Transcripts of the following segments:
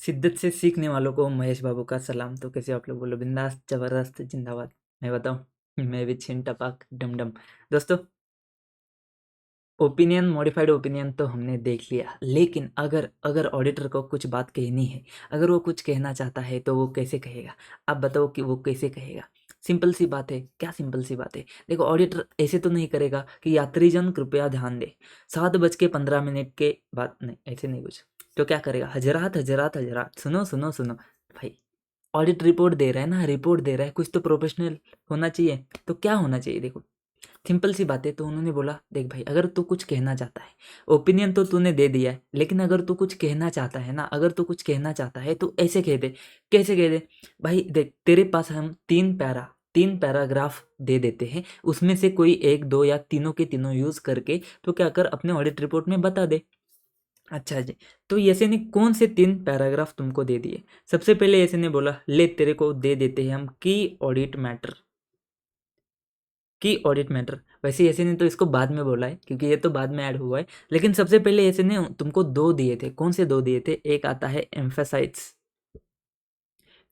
शिद्दत से सीखने वालों को महेश बाबू का सलाम। तो कैसे आप लोग, बोलो बिंदास जबरदस्त जिंदाबाद। मैं बताऊं, मैं भी छिन टपाक डम डम। दोस्तों, ओपिनियन, मॉडिफाइड ओपिनियन तो हमने देख लिया, लेकिन अगर अगर ऑडिटर को कुछ बात कहनी है, अगर वो कुछ कहना चाहता है तो वो कैसे कहेगा? आप बताओ कि वो कैसे कहेगा। सिंपल सी बात है। क्या सिंपल सी बात है? देखो, ऑडिटर ऐसे तो नहीं करेगा कि यात्रीजन कृपया ध्यान दे 7:15 के बाद, नहीं ऐसे नहीं कुछ। तो क्या करेगा? हजरात हजरात हजरात, सुनो सुनो सुनो भाई। ऑडिट रिपोर्ट दे रहा है ना, रिपोर्ट दे रहा है, कुछ तो प्रोफेशनल होना चाहिए। तो क्या होना चाहिए? देखो, सिंपल सी बात है। तो उन्होंने बोला, देख भाई, अगर तू कुछ कहना चाहता है, ओपिनियन तो तूने दे दिया है, लेकिन अगर तू कुछ कहना चाहता है ना, अगर तू कुछ कहना चाहता है तो ऐसे कह दे। कैसे कह दे भाई? देख, तेरे पास हम 3 पैराग्राफ दे देते हैं, उसमें से कोई 1 2 या तीनों के तीनों यूज करके तो क्या कर, अपने ऑडिट रिपोर्ट में बता दे। अच्छा जी। तो ऐसे ने कौन से 3 पैराग्राफ तुमको दे दिए? सबसे पहले ऐसे ने बोला, ले तेरे को दे देते हैं हम की ऑडिट मैटर। की ऑडिट मैटर। वैसे ऐसे ने तो इसको बाद में बोला है, क्योंकि ये तो बाद में ऐड हुआ है। लेकिन सबसे पहले ऐसे ने तुमको 2 दिए थे। कौन से 2 दिए थे? एक आता है emphasise,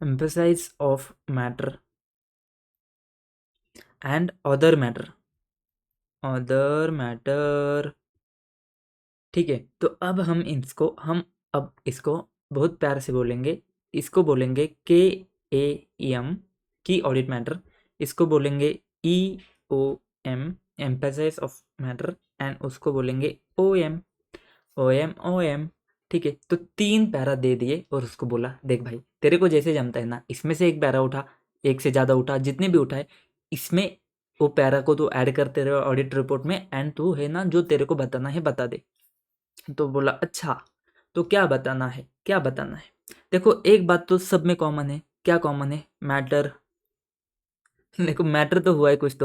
emphasise of matter and other matter, other matter. ठीक है। तो अब अब इसको बहुत प्यार से बोलेंगे। इसको बोलेंगे KAM, की ऑडिट मैटर। इसको बोलेंगे EOM, emphasise of matter. And उसको बोलेंगे OM, OM। ठीक है। तो 3 पैरा दे दिए और उसको बोला, देख भाई, तेरे को जैसे जमता है ना, इसमें से एक पैरा उठा, एक से ज़्यादा उठा, जितने भी उठाए, इसमें वो पैरा को तू ऐड करते रहे ऑडिट रिपोर्ट में। एंड तू है ना, जो तेरे को बताना है बता दे। तो बोला, अच्छा, तो क्या बताना है, क्या बताना है? देखो, एक बात तो सब में कॉमन है। क्या कॉमन है? मैटर। देखो, मैटर तो हुआ है, कुछ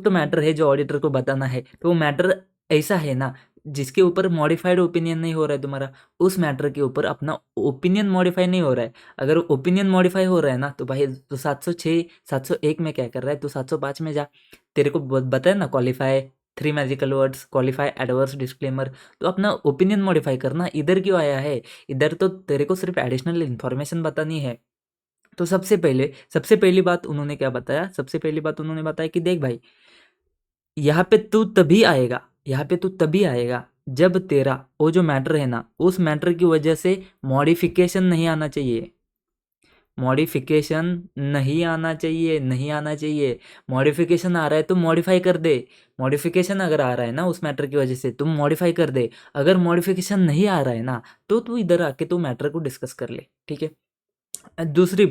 तो मैटर है जो ऑडिटर को बताना है। तो वो मैटर ऐसा है ना, जिसके ऊपर मॉडिफाइड ओपिनियन नहीं हो रहा है तुम्हारा, उस मैटर के ऊपर अपना ओपिनियन मॉडिफाई नहीं हो रहा है। अगर ओपिनियन मॉडिफाई हो रहा है ना, तो भाई तो 706 701 में क्या कर रहा है? तो 705 में जा। तेरे को बताया ना, qualify, 3 magical words, qualify, adverse, disclaimer. तो अपना ओपिनियन मॉडिफाई करना। इधर क्यों आया है? इधर तो तेरे को सिर्फ एडिशनल इन्फॉर्मेशन बतानी है। तो सबसे पहली बात उन्होंने क्या बताया? सबसे पहली बात उन्होंने बताया कि देख भाई, यहाँ पे तू तभी आएगा, यहाँ पे तू तभी आएगा जब तेरा वो जो मैटर है ना, उस मैटर की वजह से मॉडिफिकेशन नहीं आना चाहिए। मॉडिफिकेशन नहीं आना चाहिए, नहीं आना चाहिए। मॉडिफिकेशन आ रहा है तो मॉडिफाई कर दे। मॉडिफिकेशन अगर आ रहा है ना उस मैटर की वजह से, तुम मॉडिफाई कर दे। अगर मॉडिफिकेशन नहीं आ रहा है ना, तो तू इधर आके तू मैटर को डिस्कस कर ले। ठीक है। दूसरी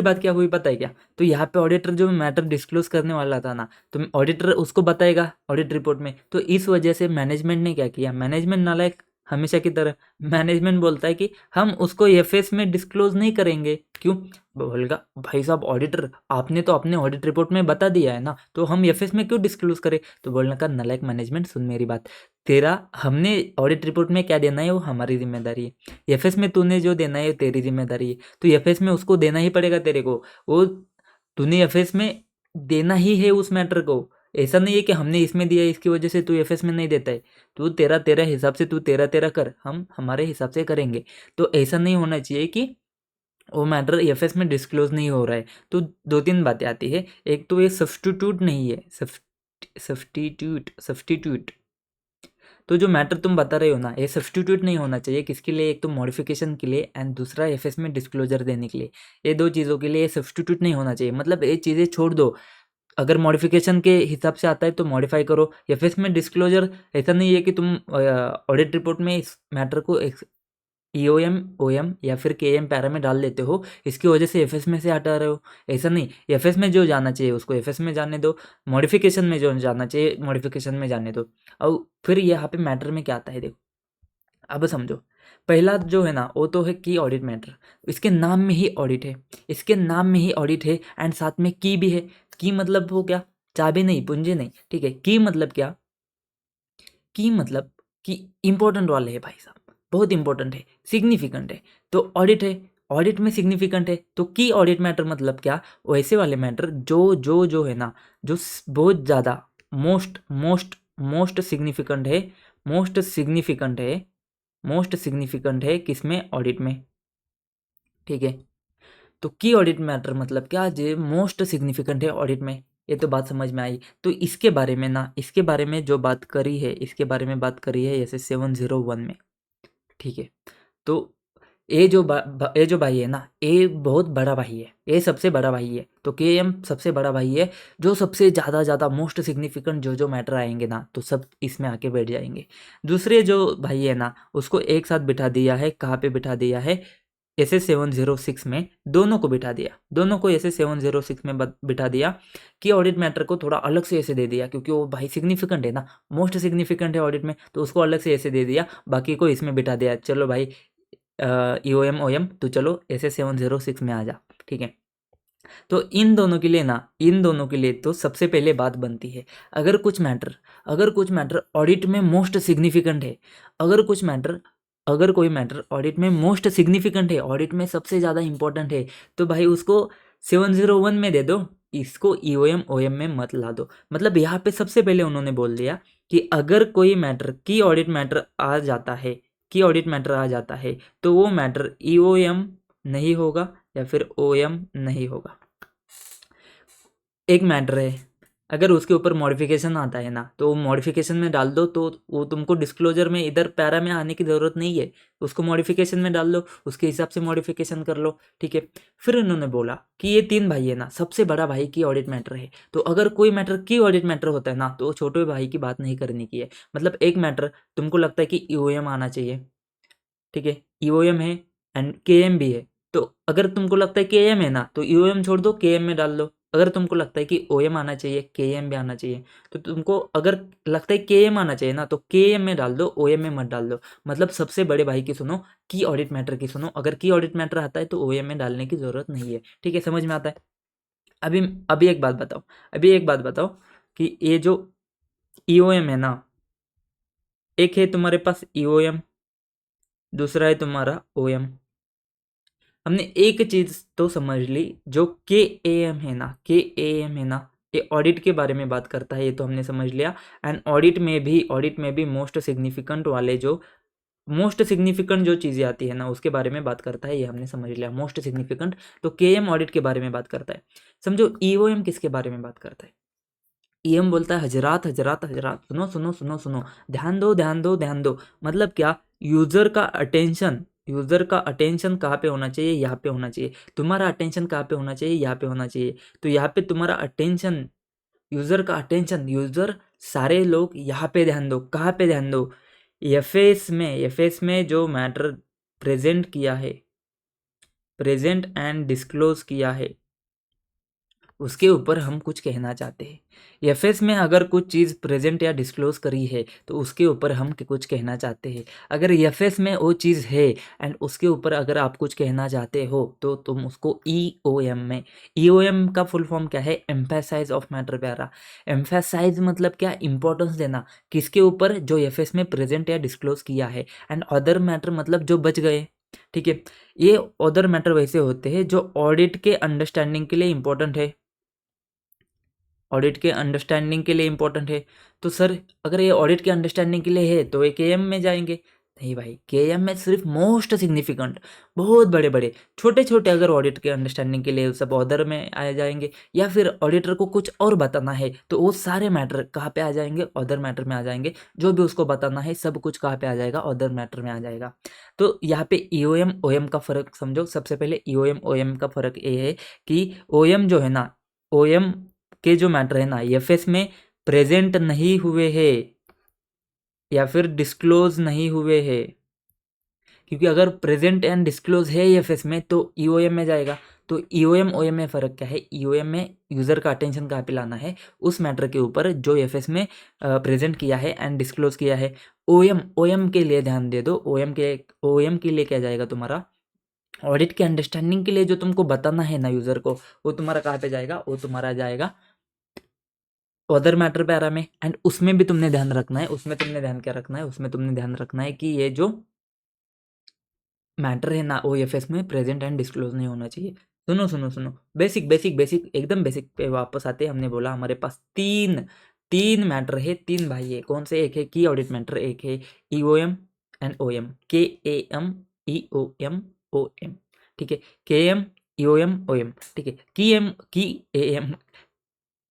बात क्या हुई पता है क्या? तो यहाँ पे ऑडिटर जो मैटर डिस्क्लोज करने वाला था ना, तो ऑडिटर उसको बताएगा ऑडिट रिपोर्ट में। तो इस वजह से मैनेजमेंट ने क्या किया? मैनेजमेंट नालायक हमेशा की तरह, मैनेजमेंट बोलता है कि हम उसको एफएस में डिस्क्लोज नहीं करेंगे। क्यों? बोलेगा, भाई साहब ऑडिटर, आपने तो अपने ऑडिट रिपोर्ट में बता दिया है ना, तो हम एफएस में क्यों डिस्क्लोज करें? तो बोलने का, नालायक मैनेजमेंट, सुन मेरी बात। तेरा हमने ऑडिट रिपोर्ट में क्या देना है वो हमारी जिम्मेदारी है, एफएस में तूने जो देना है वो तेरी जिम्मेदारी है। तो एफएस में उसको देना ही पड़ेगा तेरे को। वो तूने एफएस में देना ही है उस मैटर को। ऐसा नहीं है कि हमने इसमें दिया इसकी वजह से तू एफएस में नहीं देता है। तू तेरा तेरा हिसाब से, तू तेरा तेरा कर, हम हमारे हिसाब से करेंगे। तो ऐसा नहीं होना चाहिए कि वो मैटर एफएस में डिस्क्लोज नहीं हो रहा है। तो 2 3 बातें आती है। एक तो ये सब्स्टिट्यूट नहीं है, सब्स्टिट्यूट। तो जो मैटर तुम बता रहे हो ना, ये सब्स्टिट्यूट नहीं होना चाहिए। किसके लिए? एक तो मॉडिफिकेशन के लिए, एंड दूसरा एफएस में डिस्क्लोजर देने के लिए। ये 2 चीज़ों के लिए सब्स्टिट्यूट नहीं होना चाहिए। मतलब ये चीज़ें छोड़ दो। अगर मॉडिफिकेशन के हिसाब से आता है तो मॉडिफाई करो। एफएस में डिस्क्लोजर, ऐसा नहीं है कि तुम ऑडिट रिपोर्ट में इस मैटर को EOM, OM या फिर KM पैरा में डाल देते हो, इसकी वजह से एफएस में से हटा रहे हो। ऐसा नहीं, एफएस में जो जाना चाहिए उसको एफएस में जाने दो, मॉडिफिकेशन में जो जाना चाहिए मॉडिफिकेशन में जाने दो। और फिर यहाँ पे मैटर में क्या आता है, देखो अब समझो। पहला जो है ना, वो तो है की ऑडिट मैटर। इसके नाम में ही ऑडिट है, इसके नाम में ही ऑडिट है। एंड साथ में की भी है। की मतलब हो क्या? चाबी नहीं, पूंजी नहीं। ठीक है। की मतलब क्या? की मतलब कि इंपॉर्टेंट वाले है भाई साहब, बहुत इंपॉर्टेंट है, सिग्निफिकेंट है। तो ऑडिट है, ऑडिट में सिग्निफिकेंट है। तो की ऑडिट मैटर मतलब क्या? वैसे वाले मैटर जो है ना, जो बहुत ज़्यादा मोस्ट मोस्ट मोस्ट सिग्निफिकेंट है, मोस्ट सिग्निफिकेंट है, मोस्ट सिग्निफिकेंट है किसमें? ऑडिट में। ठीक है। तो की ऑडिट मैटर मतलब क्या, जो मोस्ट सिग्निफिकेंट है ऑडिट में, ये तो बात समझ में आई। तो इसके बारे में ना, इसके बारे में जो बात करी है, इसके बारे में बात करी है जैसे 701 में, ठीक है। तो ये जो भाई है ना, ये बहुत बड़ा भाई है, ये सबसे बड़ा भाई है। तो के एम सबसे बड़ा भाई है, जो सबसे ज़्यादा मोस्ट सिग्निफिकेंट जो जो मैटर आएंगे ना, तो सब इसमें आके बैठ जाएंगे। दूसरे जो भाई है ना, उसको एक साथ बिठा दिया है, कहाँ पे बिठा दिया है, एस एस 706 में दोनों को बिठा दिया, दोनों को एस एस 706 में बिठा दिया कि ऑडिट मैटर को थोड़ा अलग से ऐसे दे दिया, क्योंकि वो भाई सिग्निफिकेंट है ना, मोस्ट सिग्निफिकेंट है ऑडिट में, तो उसको अलग से ऐसे दे दिया, बाकी को इसमें बिठा दिया। चलो भाई ई ओ एम तो चलो एस एस 706 में आ जा, ठीक है। तो इन दोनों के लिए ना, इन दोनों के लिए तो सबसे पहले बात बनती है, अगर कुछ मैटर ऑडिट में मोस्ट सिग्निफिकेंट है, अगर कोई मैटर ऑडिट में मोस्ट सिग्निफिकेंट है, ऑडिट में सबसे ज़्यादा इंपॉर्टेंट है, तो भाई उसको 701 में दे दो, इसको ई ओ एम में मत ला दो। मतलब यहाँ पे सबसे पहले उन्होंने बोल दिया कि अगर कोई मैटर की ऑडिट मैटर आ जाता है, तो वो मैटर ई ओ एम नहीं होगा या फिर ओ एम नहीं होगा। एक मैटर है, अगर उसके ऊपर मॉडिफिकेशन आता है ना, तो मॉडिफिकेशन में डाल दो, तो वो तुमको डिस्क्लोजर में इधर पैरा में आने की ज़रूरत नहीं है, उसको मॉडिफिकेशन में डाल दो, उसके हिसाब से मॉडिफिकेशन कर लो, ठीक है। फिर उन्होंने बोला कि ये तीन भाई है ना, सबसे बड़ा भाई की ऑडिट मैटर है, तो अगर कोई मैटर की ऑडिट मैटर होता है ना, तो वो छोटे भाई की बात नहीं करने की है। मतलब एक मैटर तुमको लगता है कि ई ओ एम आना चाहिए, ठीक है, ई ओ एम है एंड के एम भी है, तो अगर तुमको लगता है के एम है ना, तो ई ओ एम छोड़ दो, के एम में डाल दो। अगर तुमको लगता है कि ओ एम आना चाहिए, के एम भी आना चाहिए, तो तुमको अगर लगता है के एम आना चाहिए ना, तो के एम में डाल दो, ओ एम में मत डाल दो। मतलब सबसे बड़े भाई की सुनो, की ऑडिट मैटर की सुनो, अगर की ऑडिट मैटर आता है तो ओ एम में डालने की ज़रूरत नहीं है, ठीक है, समझ में आता है। अभी अभी एक बात बताओ कि ये जो ई ओ एम है ना, एक है तुम्हारे पास ई ओ एम, दूसरा है तुम्हारा ओ एम। हमने एक चीज तो समझ ली, जो के ए एम है ना, ये ऑडिट के बारे में बात करता है, ये तो हमने समझ लिया। एंड ऑडिट में भी मोस्ट सिग्निफिकेंट जो चीज़ें आती है ना, उसके बारे में बात करता है, ये हमने समझ लिया, मोस्ट सिग्निफिकेंट। तो के एम ऑडिट के बारे में बात करता है। समझो ई ओ एम किसके बारे में बात करता है। ई एम बोलता है हजरात हजरात हजरात, सुनो सुनो सुनो सुनो, ध्यान दो ध्यान दो ध्यान दो। मतलब क्या, यूजर का अटेंशन कहाँ पे होना चाहिए, यहाँ पे होना चाहिए। तुम्हारा अटेंशन कहाँ पे होना चाहिए, यहाँ पे होना चाहिए। तो यहाँ पे तुम्हारा अटेंशन, यूजर सारे लोग यहाँ पे ध्यान दो, कहाँ पे ध्यान दो, एफ में जो मैटर प्रेजेंट एंड डिस्क्लोज किया है, उसके ऊपर हम कुछ कहना चाहते हैं। एफएस में अगर कुछ चीज़ प्रेजेंट या डिस्क्लोज करी है, तो उसके ऊपर हम कुछ कहना चाहते हैं। अगर एफएस में वो चीज़ है एंड उसके ऊपर अगर आप कुछ कहना चाहते हो, तो तुम उसको ई ओ एम में, ई ओ एम का फुल फॉर्म क्या है, एम्फेसाइज ऑफ मैटर प्यारा। एम्फेसाइज मतलब क्या, इंपॉर्टेंस देना किसके ऊपर, जो एफएस में प्रेजेंट या डिस्क्लोज किया है। एंड अदर मैटर मतलब जो बच गए, ठीक है। ये अदर मैटर वैसे होते हैं जो ऑडिट के अंडरस्टैंडिंग के लिए इंपॉर्टेंट है, ऑडिट के अंडरस्टैंडिंग के लिए इंपॉर्टेंट है। तो सर अगर ये ऑडिट के अंडरस्टैंडिंग के लिए है, तो ये के एम में जाएंगे। नहीं भाई, के एम में सिर्फ मोस्ट सिग्निफिकेंट, बहुत बड़े बड़े, छोटे छोटे अगर ऑडिट के अंडरस्टैंडिंग के लिए सब ऑर्डर में आ जाएंगे। या फिर ऑडिटर को कुछ और बताना है, तो वो सारे मैटर कहाँ पे आ जाएंगे, ऑर्डर मैटर में आ जाएंगे। जो भी उसको बताना है सब कुछ कहाँ पे आ जाएगा, ऑर्डर मैटर में आ जाएगा। तो यहाँ पे ई ओ एम ओ एम का फ़र्क समझो। सबसे पहले ई ओ एम का फ़र्क ये है कि ओ एम जो है ना, ओ एम के जो मैटर है ना, एफएस में प्रेजेंट नहीं हुए हैं या फिर डिस्क्लोज नहीं हुए हैं। क्योंकि अगर प्रेजेंट एंड डिस्क्लोज है एफएस में, तो ईओएम में जाएगा। तो ईओएम ओएम में फ़र्क क्या है, ईओएम में यूज़र का अटेंशन कहाँ पे लाना है, उस मैटर के ऊपर जो एफएस में प्रेजेंट किया है एंड डिस्क्लोज किया है। ओएम के लिए ध्यान दे दो, ओएम के लिए क्या जाएगा तुम्हारा, ऑडिट के अंडरस्टैंडिंग के लिए जो तुमको बताना है ना यूज़र को, वो तुम्हारा कहाँ पे जाएगा, वो तुम्हारा जाएगा अदर मैटर पैरा में। एंड उसमें भी तुमने ध्यान रखना है, उसमें तुमने ध्यान रखना है कि ये जो मैटर है ना, ओ एफ एस में प्रेजेंट एंड डिस्क्लोज नहीं होना चाहिए। सुनो सुनो सुनो, बेसिक बेसिक बेसिक एकदम बेसिक पे वापस आते हैं। हमने बोला हमारे पास तीन तीन मैटर है, तीन भाई है। कौन से, एक है की ऑडिट मैटर, एक है E O M and O M, K A M E O M O M. ठीक है, KM EOM OM, ठीक है,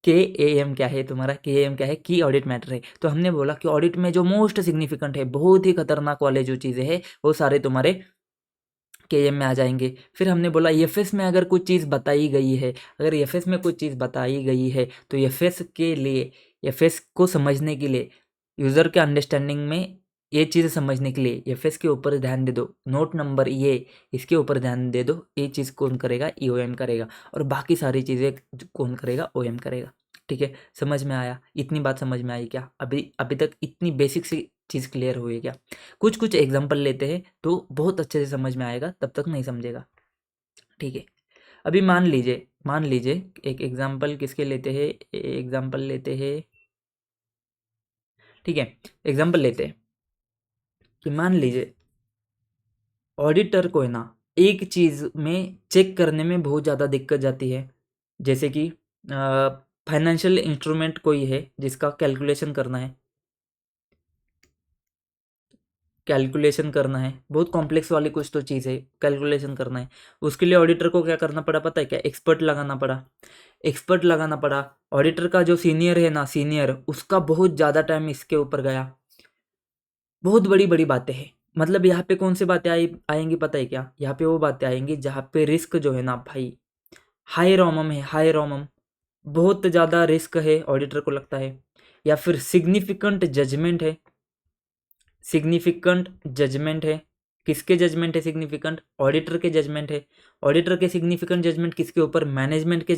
KAM क्या है तुम्हारा, KAM क्या है, की ऑडिट मैटर है। तो हमने बोला कि ऑडिट में जो मोस्ट सिग्निफिकेंट है, बहुत ही खतरनाक वाले जो चीज़ें हैं वो सारे तुम्हारे KM में आ जाएंगे। फिर हमने बोला FS में अगर कुछ चीज़ बताई गई है, अगर FS में कुछ चीज़ बताई गई है तो FS के लिए, FS को समझने के लिए, यूज़र के अंडरस्टैंडिंग में ये चीज़ समझने के लिए FS के ऊपर ध्यान दे दो, नोट नंबर ये, इसके ऊपर ध्यान दे दो। ये चीज़ कौन करेगा, EOM करेगा, और बाकी सारी चीज़ें कौन करेगा, OM करेगा। ठीक है, समझ में आया? इतनी बात समझ में आई क्या? अभी तक इतनी बेसिक सी चीज़ क्लियर हुई क्या? कुछ कुछ एग्जांपल लेते हैं तो बहुत अच्छे से समझ में आएगा, तब तक नहीं समझेगा। ठीक है, अभी मान लीजिए एक एग्जांपल किसके लेते हैं, एग्जांपल लेते हैं, ठीक है, एग्जांपल लेते हैं कि मान लीजिए ऑडिटर को है ना एक चीज़ में चेक करने में बहुत ज़्यादा दिक्कत जाती है, जैसे कि फाइनेंशियल इंस्ट्रूमेंट कोई है जिसका कैलकुलेशन करना है, बहुत कॉम्प्लेक्स वाली कुछ तो चीज़ है, कैलकुलेशन करना है। उसके लिए ऑडिटर को क्या करना पड़ा पता है क्या, एक्सपर्ट लगाना पड़ा। ऑडिटर का जो सीनियर है ना, सीनियर, उसका बहुत ज़्यादा टाइम इसके ऊपर गया। बहुत बड़ी बड़ी बातें हैं, मतलब यहाँ पे कौन सी बातें आएंगी पता है क्या, यहाँ पे वो बातें आएंगी जहाँ पे रिस्क जो है ना भाई हाई रोमम है, हाई रोमम, बहुत ज़्यादा रिस्क है ऑडिटर को लगता है। या फिर सिग्निफिकेंट जजमेंट है, किसके जजमेंट है सिग्निफिकेंट, ऑडिटर के जजमेंट है। ऑडिटर के सिग्निफिकेंट जजमेंट किसके ऊपर, मैनेजमेंट के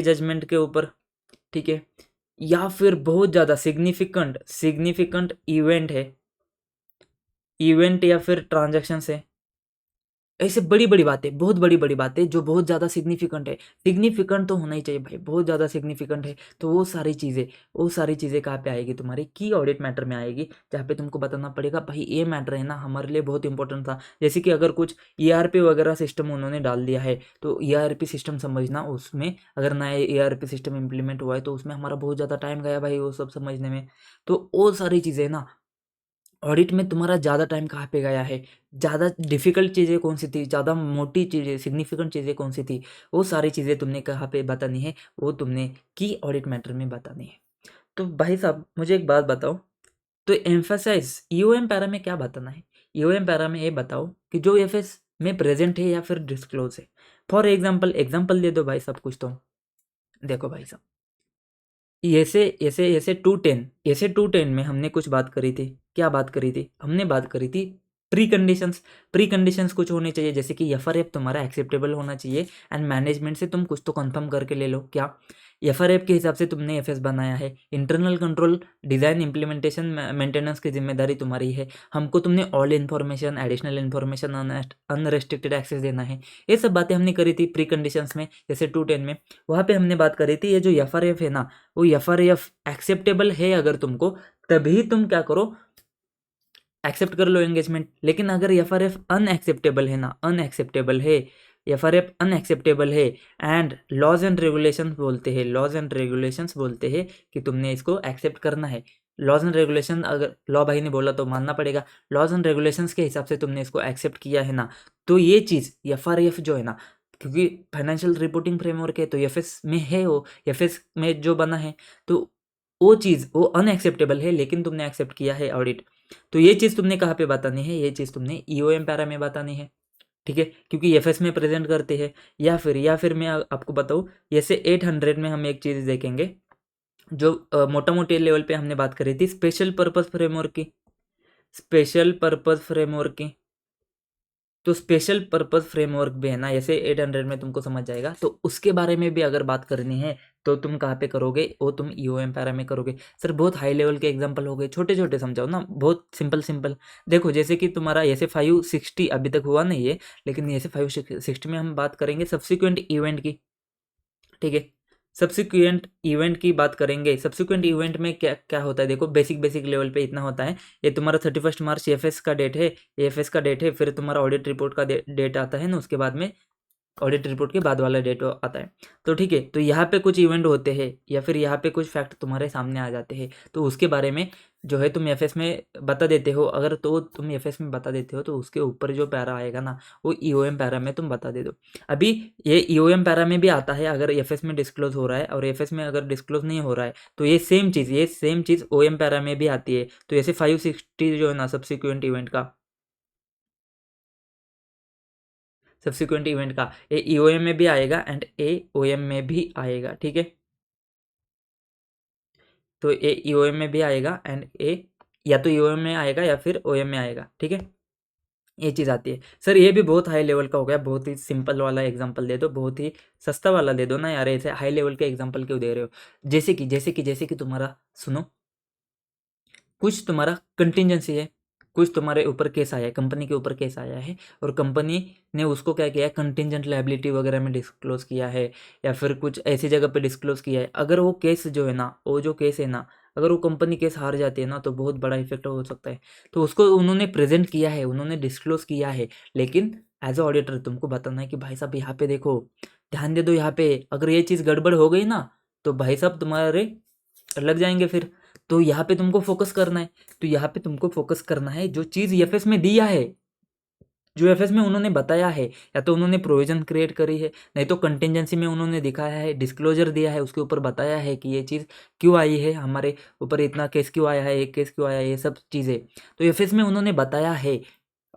जजमेंट के ऊपर, ठीक है। या फिर बहुत ज़्यादा सिग्निफिकेंट इवेंट या फिर ट्रांजैक्शन है। ऐसे बड़ी बड़ी बातें, बहुत बड़ी बड़ी बातें जो बहुत ज़्यादा सिग्निफिकेंट तो होना ही चाहिए भाई, बहुत ज़्यादा सिग्निफिकेंट है। तो वो सारी चीज़ें कहाँ पे आएगी, तुम्हारी की ऑडिट मैटर में आएगी, जहाँ पे तुमको बताना पड़ेगा भाई ये मैटर है ना हमारे लिए बहुत इंपॉर्टेंट था। जैसे कि अगर कुछ ERP वगैरह सिस्टम उन्होंने डाल दिया है तो ERP सिस्टम समझना, उसमें अगर नया ERP सिस्टम इम्प्लीमेंट हुआ है तो उसमें हमारा बहुत ज़्यादा टाइम गया भाई वो सब समझने में। तो वो सारी चीज़ें ना ऑडिट में तुम्हारा ज़्यादा टाइम कहाँ पे गया है, ज़्यादा डिफ़िकल्ट चीज़ें कौन सी थी, ज़्यादा मोटी चीज़ें, सिग्निफिकेंट चीज़ें कौन सी थी, वो सारी चीज़ें तुमने कहाँ पे बतानी है, वो तुमने की ऑडिट मैटर में बतानी है। तो भाई साहब मुझे एक बात बताओ, तो एम्फेसाइज EOM पैरा में क्या बताना है, EOM पैरा में ये बताओ कि जो FS में प्रेजेंट है या फिर डिस्क्लोज है। फॉर एग्जाम्पल दे दो भाई सब कुछ। तो देखो भाई साहब, ऐसे 210 में हमने कुछ बात करी थी, क्या बात करी थी, हमने बात करी थी प्री कंडीशंस कुछ होने चाहिए, जैसे कि FRF तुम्हारा एक्सेप्टेबल होना चाहिए, एंड मैनेजमेंट से तुम कुछ तो कंफर्म करके ले लो। क्या FRF के हिसाब से तुमने FS बनाया है, internal control design implementation maintenance की जिम्मेदारी तुम्हारी है, हमको तुमने all information, additional information, unrestricted access देना है। ये सब बातें हमने करी थी प्री कंडीशंस में, जैसे 210 में। वहाँ पे हमने बात करी थी ये जो FRF है ना, वो FRF एक्सेप्टेबल है अगर तुमको, तभी तुम क्या करो, एक्सेप्ट कर लो एंगेजमेंट। लेकिन अगर FRF अनएक्सेप्टेबल है ना, FRF अनएक्सेप्टेबल है, एंड लॉज एंड रेगुलेशंस बोलते हैं कि तुमने इसको एक्सेप्ट करना है। लॉज एंड रेगुलेशन, अगर लॉ भाई ने बोला तो मानना पड़ेगा, लॉज एंड रेगुलेशंस के हिसाब से तुमने इसको एक्सेप्ट किया है ना, तो ये चीज़ FRF जो है ना, क्योंकि फाइनेंशियल रिपोर्टिंग फ्रेमवर्क है तो FS में है, वो FS में जो बना है, तो वो चीज़ वो अनएक्सेप्टेबल है, लेकिन तुमने एक्सेप्ट किया है ऑडिट, तो ये चीज़ तुमने कहाँ पे बतानी है, ये चीज़ तुमने EOM पैरा में बतानी है। ठीक है, क्योंकि FS में प्रेजेंट करते हैं। या फिर मैं आपको बताऊँ, जैसे 800 में हम एक चीज़ देखेंगे जो मोटा मोटी लेवल पे हमने बात करी थी, स्पेशल पर्पस फ्रेमवर्क की। तो स्पेशल पर्पस फ्रेमवर्क भी है ना, जैसे 800 में तुमको समझ जाएगा, तो उसके बारे में भी अगर बात करनी है तो तुम कहाँ पे करोगे, वो तुम EOM पैरा में करोगे। सर बहुत हाई लेवल के एग्जांपल हो गए, छोटे छोटे समझाओ ना, बहुत सिंपल। देखो जैसे कि तुम्हारा ऐसे 560 अभी तक हुआ नहीं है, लेकिन ऐसे 560 में हम बात करेंगे सब्सिक्वेंट इवेंट की। ठीक है, सब्सिक्वेंट इवेंट की बात करेंगे। सब्सिक्वेंट इवेंट में क्या क्या होता है, देखो बेसिक लेवल पे इतना होता है। ये तुम्हारा 31 मार्च FS का डेट है, फिर तुम्हारा ऑडिट रिपोर्ट का डेट आता है ना, उसके बाद में ऑडिट रिपोर्ट के बाद वाला डेट आता है। तो ठीक है, तो यहाँ पे कुछ इवेंट होते हैं या फिर यहाँ पे कुछ फैक्ट तुम्हारे सामने आ जाते हैं, तो उसके बारे में जो है तुम एफएस में बता देते हो, अगर तो तुम एफएस में बता देते हो तो उसके ऊपर जो पैरा आएगा ना वो ईओएम पैरा में तुम बता दे दो। अभी ये ईओएम पैरा में भी आता है अगर एफएस में डिस्क्लोज हो रहा है, और एफएस में अगर डिस्क्लोज नहीं हो रहा है तो ये सेम चीज़ ओएम पैरा में भी आती है। तो ऐसे 560 जो है ना सब्सिक्वेंट इवेंट का ए ईओएम में भी आएगा एंड ए ओएम में भी आएगा, ठीक है। तो ए ईओएम में भी आएगा एंड ए या तो ईओएम में आएगा या फिर ओएम में आएगा, ठीक है। ये चीज़ आती है। सर ये भी बहुत हाई लेवल का हो गया, बहुत ही सिंपल वाला एग्जांपल दे दो, बहुत ही सस्ता वाला दे दो ना यार, ऐसे हाई लेवल के एग्जांपल क्यों दे रहे हो। जैसे कि तुम्हारा सुनो, कुछ तुम्हारा कंटिजेंसी है, कुछ तुम्हारे ऊपर केस आया है, कंपनी के ऊपर केस आया है और कंपनी ने उसको क्या किया है, कंटिजेंट लायबिलिटी वगैरह में डिस्क्लोज किया है या फिर कुछ ऐसी जगह पे डिस्क्लोज किया है। अगर वो केस जो है ना, वो जो केस है ना, अगर वो कंपनी केस हार जाती है ना तो बहुत बड़ा इफेक्ट हो सकता है। तो उसको उन्होंने प्रेजेंट किया है, उन्होंने डिस्क्लोज किया है, लेकिन एज अ ऑडिटर तुमको बताना है कि भाई साहब यहाँ पे देखो, ध्यान दे दो यहाँ पे, अगर ये चीज़ गड़बड़ हो गई ना तो भाई साहब तुम्हारे लग जाएंगे फिर। तो यहाँ पे तुमको फोकस करना है, तो यहाँ पे तुमको फोकस करना है जो चीज़ एफएस में दिया है, जो एफएस में उन्होंने बताया है, या तो उन्होंने प्रोविजन क्रिएट करी है, नहीं तो कंटिजेंसी में उन्होंने दिखाया है, डिस्क्लोजर दिया है, उसके ऊपर बताया है कि ये चीज़ क्यों आई है, हमारे ऊपर इतना केस क्यों आया है, एक केस क्यों आया है, ये सब चीज़ें तो एफएस में उन्होंने बताया है।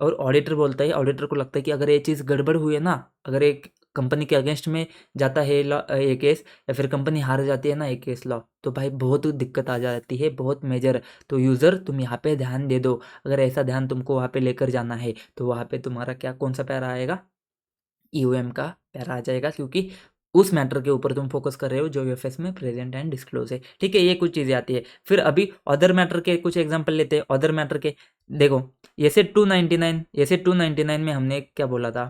और ऑडिटर बोलता है, ऑडिटर को लगता है कि अगर ये चीज़ गड़बड़ हुई है ना, अगर एक कंपनी के अगेंस्ट में जाता है ये केस, या फिर कंपनी हार जाती है ना एक केस लॉ, तो भाई बहुत दिक्कत आ जाती है, बहुत मेजर। तो यूज़र तुम यहाँ पे ध्यान दे दो, अगर ऐसा ध्यान तुमको वहाँ पे लेकर जाना है तो वहाँ पे तुम्हारा क्या कौन सा पैरा आएगा, ईओएम का पैरा आ जाएगा, क्योंकि उस मैटर के ऊपर तुम फोकस कर रहे हो जो यूएफएस में प्रेजेंट एंड डिस्क्लोज है, ठीक है। ये कुछ चीज़ें आती है। फिर अभी अदर मैटर के कुछ एग्जांपल लेते हैं। अदर मैटर के देखो, ऐसे 299 में हमने क्या बोला था,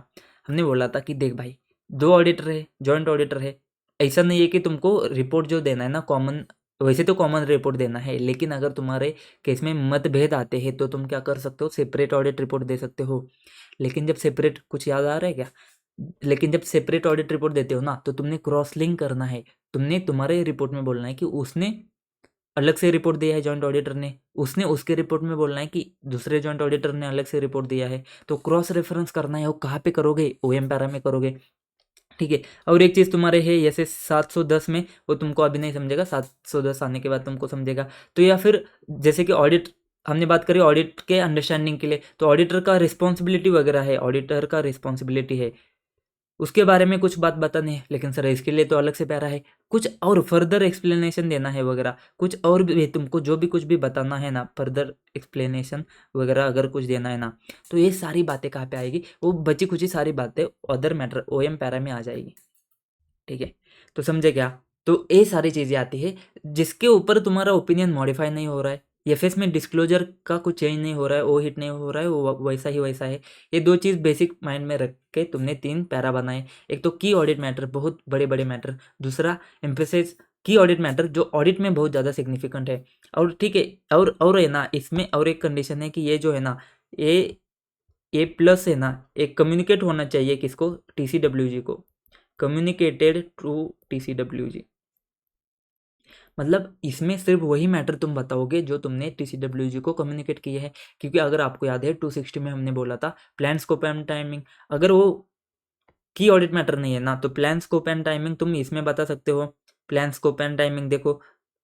हमने बोला था कि देख भाई, दो ऑडिटर है, जॉइंट ऑडिटर है, ऐसा नहीं है कि तुमको रिपोर्ट जो देना है ना कॉमन, वैसे तो कॉमन रिपोर्ट देना है, लेकिन अगर तुम्हारे केस में मतभेद आते हैं तो तुम क्या कर सकते हो, सेपरेट ऑडिट रिपोर्ट दे सकते हो। लेकिन जब सेपरेट, कुछ याद आ रहा है क्या, लेकिन जब सेपरेट ऑडिट रिपोर्ट देते हो ना तो तुमने क्रॉस लिंक करना है, तुमने तुम्हारे रिपोर्ट में बोलना है कि उसने अलग से रिपोर्ट दिया है जॉइंट ऑडिटर ने, उसने उसके रिपोर्ट में बोलना है कि दूसरे जॉइंट ऑडिटर ने अलग से रिपोर्ट दिया है। तो क्रॉस रेफरेंस करना है, वो कहाँ पे करोगे, ओएम पैरा में करोगे, ठीक है। और एक चीज़ तुम्हारे है जैसे 710 में, वो तुमको अभी नहीं समझेगा, 710 आने के बाद तुमको समझेगा। तो या फिर जैसे कि ऑडिट, हमने बात करी ऑडिट के अंडरस्टैंडिंग के लिए, तो ऑडिटर का रिस्पॉन्सिबिलिटी वगैरह है, ऑडिटर का रिस्पॉन्सिबिलिटी है, उसके बारे में कुछ बात बतानी है, लेकिन सर इसके लिए तो अलग से प्यारा है, कुछ और फर्दर एक्सप्लेनेशन देना है वगैरह, कुछ और भी तुमको जो भी कुछ भी बताना है ना, फर्दर एक्सप्लेनेशन वगैरह अगर कुछ देना है ना, तो ये सारी बातें कहाँ पे आएगी, वो बची खुची सारी बातें अदर मैटर ओएम पैरा में आ जाएगी, ठीक है। तो समझे क्या, तो ये सारी चीज़ें आती है जिसके ऊपर तुम्हारा ओपिनियन मॉडिफाई नहीं हो रहा है, एफएस में डिस्क्लोजर का कुछ चेंज नहीं हो रहा है, वो हिट नहीं हो रहा है, वो वैसा ही वैसा है। ये दो चीज़ बेसिक माइंड में रख के तुमने 3 पैरा बनाए, एक तो की ऑडिट मैटर, बहुत बड़े बड़े मैटर, दूसरा एम्फेसिस की ऑडिट मैटर जो ऑडिट में बहुत ज़्यादा सिग्निफिकेंट है, और ठीक है, और है ना इसमें और एक कंडीशन है कि ये जो है ना, ए प्लस है ना, एक कम्युनिकेट होना चाहिए किसको, टीसीडब्ल्यूजी को, कम्युनिकेटेड टू टीसीडब्ल्यूजी। मतलब इसमें सिर्फ वही मैटर तुम बताओगे जो तुमने टीसीडब्ल्यूजी को कम्युनिकेट किया है, क्योंकि अगर आपको याद है 260 में हमने बोला था प्लान स्कोप एंड टाइमिंग, अगर वो की ऑडिट मैटर नहीं है ना तो प्लान स्कोप एंड टाइमिंग तुम इसमें बता सकते हो, प्लान स्कोप एंड टाइमिंग देखो,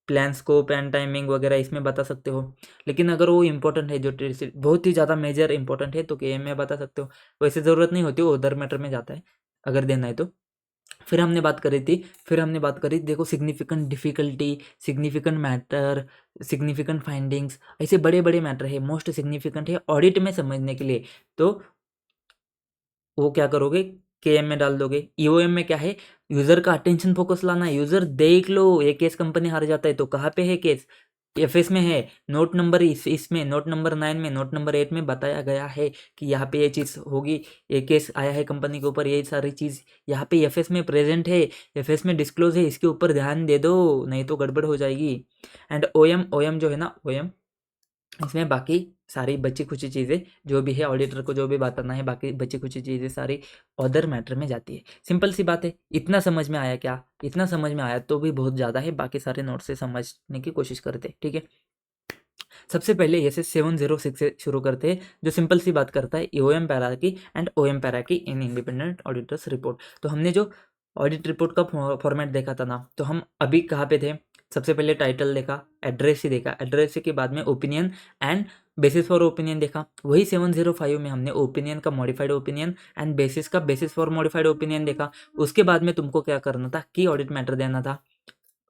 प्लान स्कोप एंड टाइमिंग वगैरह इसमें बता सकते हो। लेकिन अगर वो इंपॉर्टेंट है, जो बहुत ही ज़्यादा मेजर इंपॉर्टेंट है तो के में बता सकते हो, वैसे ज़रूरत नहीं होती, वो अदर मैटर में जाता है अगर देना है तो। फिर हमने बात करी देखो, significant difficulty, significant matter, significant findings, ऐसे बड़े बड़े मैटर है, मोस्ट सिग्निफिकेंट है ऑडिट में समझने के लिए, तो वो क्या करोगे, केएम में डाल दोगे। ईओएम में क्या है, यूज़र का अटेंशन फोकस लाना है, यूज़र देख लो ये केस कंपनी हार जाता है तो कहाँ पे है केस, एफएस में है, नोट नंबर इसमें नोट नंबर 9 में, नोट नंबर 8 में बताया गया है कि यहाँ पे ये चीज़ होगी, ये केस आया है कंपनी के ऊपर, ये सारी चीज़ यहाँ पे एफएस में प्रेजेंट है, एफएस में डिस्क्लोज है, इसके ऊपर ध्यान दे दो नहीं तो गड़बड़ हो जाएगी। एंड ओएम जो है ना, ओएम इसमें बाकी सारी बची खुची चीज़ें जो भी है, ऑडिटर को जो भी बताना है, बाकी बची खुची चीज़ें सारी अदर मैटर में जाती है। सिंपल सी बात है। इतना समझ में आया क्या, इतना समझ में आया तो भी बहुत ज़्यादा है, बाकी सारे नोट से समझने की कोशिश करते, ठीक है। सबसे पहले एस 706 से शुरू करते हैं, जो सिंपल सी बात करता है ईओएम पैरा की एंड ओएम पैरा की इन इंडिपेंडेंट ऑडिटर्स रिपोर्ट। तो हमने जो ऑडिट रिपोर्ट का फॉर्मेट देखा था ना, तो हम अभी कहाँ पे थे? सबसे पहले टाइटल देखा, एड्रेस ही देखा, एड्रेस के बाद में opinion and bases for opinion देखा। वही 705 में हमने ओपिनियन का मॉडिफाइड ओपिनियन एंड बेसिस का बेसिस फॉर मॉडिफाइड ओपिनियन देखा। उसके बाद में तुमको क्या करना था कि ऑडिट मैटर देना था,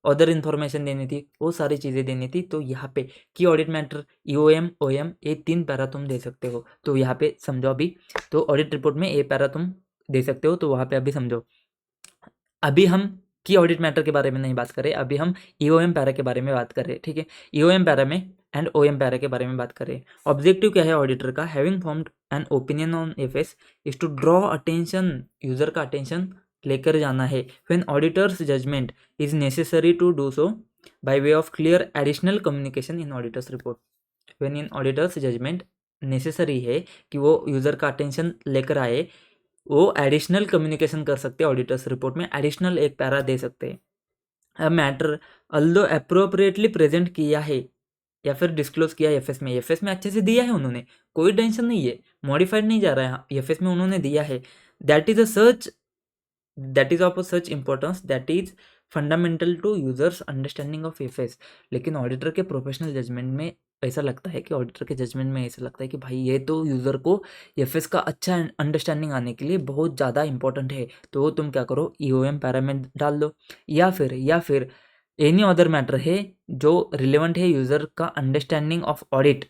अदर इन्फॉर्मेशन देनी थी, वो सारी चीज़ें देनी थी। तो यहाँ पे की ऑडिट मैटर, ईओएम, ओएम, ये 3 पैरा तुम दे सकते हो। तो यहाँ पे समझो अभी, तो ऑडिट रिपोर्ट में ये पैरा तुम दे सकते हो, तो वहाँ पे अभी समझो। अभी हम की ऑडिट मैटर के बारे में नहीं बात करें, अभी हम ईओएम पैरा के बारे में बात कर रहे हैं, ठीक है। ईओएम पैरा में एंड ओएम पैरा के बारे में बात करें। ऑब्जेक्टिव क्या है ऑडिटर का? Having formed an opinion on FS is to draw attention, user का अटेंशन लेकर जाना है। When auditor's judgement is necessary to do so by way of clear additional communication in auditor's report. When in auditor's judgement necessary है कि वो user का attention लेकर आए, वो एडिशनल कम्युनिकेशन कर सकते हैं ऑडिटर्स रिपोर्ट में, एडिशनल एक पैरा दे सकते हैं। अब मैटर अल्दो अप्रोप्रिएटली प्रेजेंट किया है या फिर डिस्क्लोज किया है एफएस में अच्छे से दिया है उन्होंने, कोई टेंशन नहीं है, मॉडिफाइड नहीं जा रहा है, एफएस में उन्होंने दिया है। That is of such importance that is fundamental to users understanding of FS. लेकिन ऑडिटर के प्रोफेशनल जजमेंट में ऐसा लगता है कि ऑडिटर के जजमेंट में ऐसा लगता है कि भाई ये तो यूज़र को एफएस का अच्छा अंडरस्टैंडिंग आने के लिए बहुत ज़्यादा इंपॉर्टेंट है। तो तुम क्या करो, ईओएम पैरा में डाल दो, या फिर एनी अदर मैटर है जो रिलेवेंट है यूज़र का understanding of audit,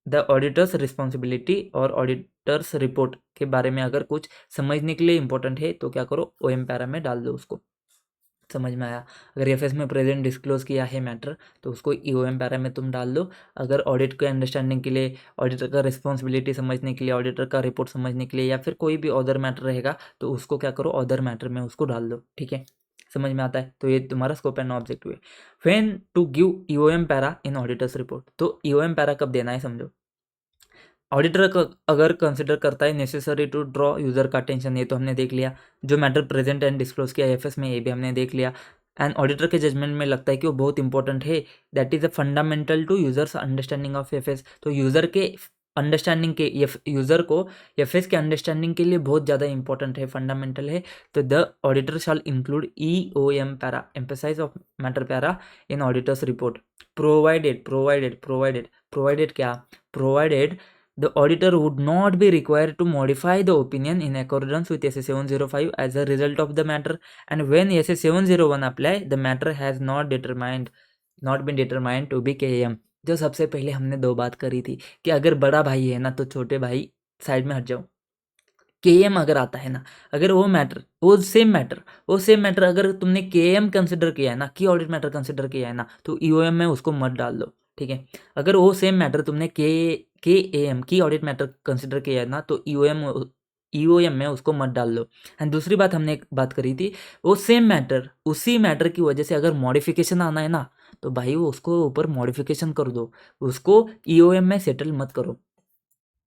the auditors responsibility और ऑडिटर्स रिपोर्ट के बारे में अगर कुछ समझने के लिए इंपॉर्टेंट है तो क्या करो, ओएम पैरा में डाल दो उसको। समझ में आया? अगर एफएस में प्रेजेंट डिस्क्लोज किया है मैटर तो उसको ईओएम पैरा में तुम डाल दो। अगर ऑडिट के अंडरस्टैंडिंग के लिए, ऑडिटर का रिस्पॉन्सिबिलिटी समझने के लिए, ऑडिटर का रिपोर्ट समझने के लिए, या फिर कोई भी अदर मैटर रहेगा तो उसको क्या करो, अदर मैटर में उसको डाल दो, ठीक है। समझ में आता है? तो ये तुम्हारा स्कोप एंड ऑब्जेक्टिव है। When to give EOM para in auditor's report, तो ईओएम पैरा कब देना है समझो। ऑडिटर अगर कंसिडर करता है नेसेसरी टू ड्रॉ यूजर का अटेंशन, ये तो हमने देख लिया। जो मैटर प्रेजेंट एंड डिस्क्लोज किया एफएस में, ये भी हमने देख लिया। एंड ऑडिटर के जजमेंट में लगता है कि वो बहुत इंपॉर्टेंट है, that is a fundamental to users understanding of FS. तो यूजर के अंडरस्टैंडिंग के, यूजर को एफएस के अंडरस्टैंडिंग के लिए बहुत ज़्यादा इंपॉर्टेंट है, फंडामेंटल है। तो the auditor shall include EOM para, emphasise of matter para in auditor's report, provided क्या? Provided the auditor would not be required to modify the opinion in accordance with SA 705 as a result of the matter, and when SA 701 apply, the matter has not been determined to be KM। जो सबसे पहले हमने दो बात करी थी कि अगर बड़ा भाई है ना तो छोटे भाई साइड में हट जाओ। KM अगर आता है ना, अगर वो सेम मैटर अगर तुमने KM कंसिडर किया है ना, की ऑडिट मैटर कंसिडर किया है ना, तो ईओएम में उसको मत डाल दो, ठीक है। अगर वो सेम मैटर तुमने KAM की ऑडिट मैटर कंसिडर किया है ना, तो ईओएम में उसको मत डाल दो। एंड दूसरी बात हमने एक बात करी थी, वो सेम मैटर, उसी मैटर की वजह से अगर मॉडिफिकेशन आना है ना, तो भाई वो उसको ऊपर मॉडिफिकेशन कर दो, उसको ईओएम में सेटल मत करो।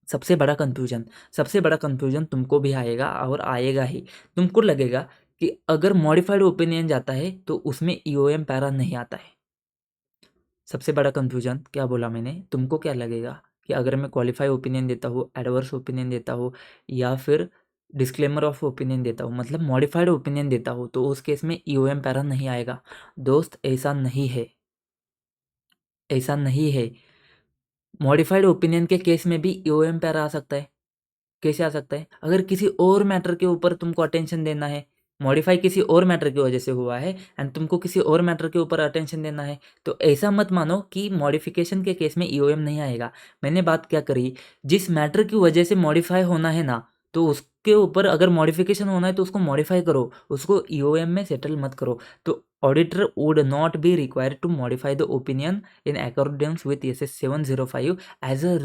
सबसे बड़ा कन्फ्यूजन तुमको भी आएगा और आएगा ही। तुमको लगेगा कि अगर मॉडिफाइड ओपिनियन जाता है तो उसमें ईओएम पैरा नहीं आता है। सबसे बड़ा कन्फ्यूजन क्या बोला मैंने? तुमको क्या लगेगा कि अगर मैं क्वालिफाई ओपिनियन देता हूँ, एडवर्स ओपिनियन देता हूँ, या फिर डिस्क्लेमर ऑफ ओपिनियन देता हूँ, मतलब मॉडिफाइड ओपिनियन देता हूँ, तो उस केस में ईओएम पैरा नहीं आएगा। दोस्त ऐसा नहीं है। मॉडिफाइड ओपिनियन के केस में भी ईओएम पैरा आ सकता है। कैसे आ सकता है? अगर किसी और मैटर के ऊपर तुमको अटेंशन देना है, मॉडिफाई किसी और मैटर की वजह से हुआ है एंड तुमको किसी और मैटर के ऊपर अटेंशन देना है, तो ऐसा मत मानो कि मॉडिफिकेशन के केस में ईओएम नहीं आएगा। मैंने बात क्या करी, जिस मैटर की वजह से मॉडिफाई होना है ना, तो उसके ऊपर अगर मॉडिफिकेशन होना है तो उसको मॉडिफाई करो, उसको ईओएम में सेटल मत करो। तो auditor would not be required to modify the opinion in accordance with S 705 as a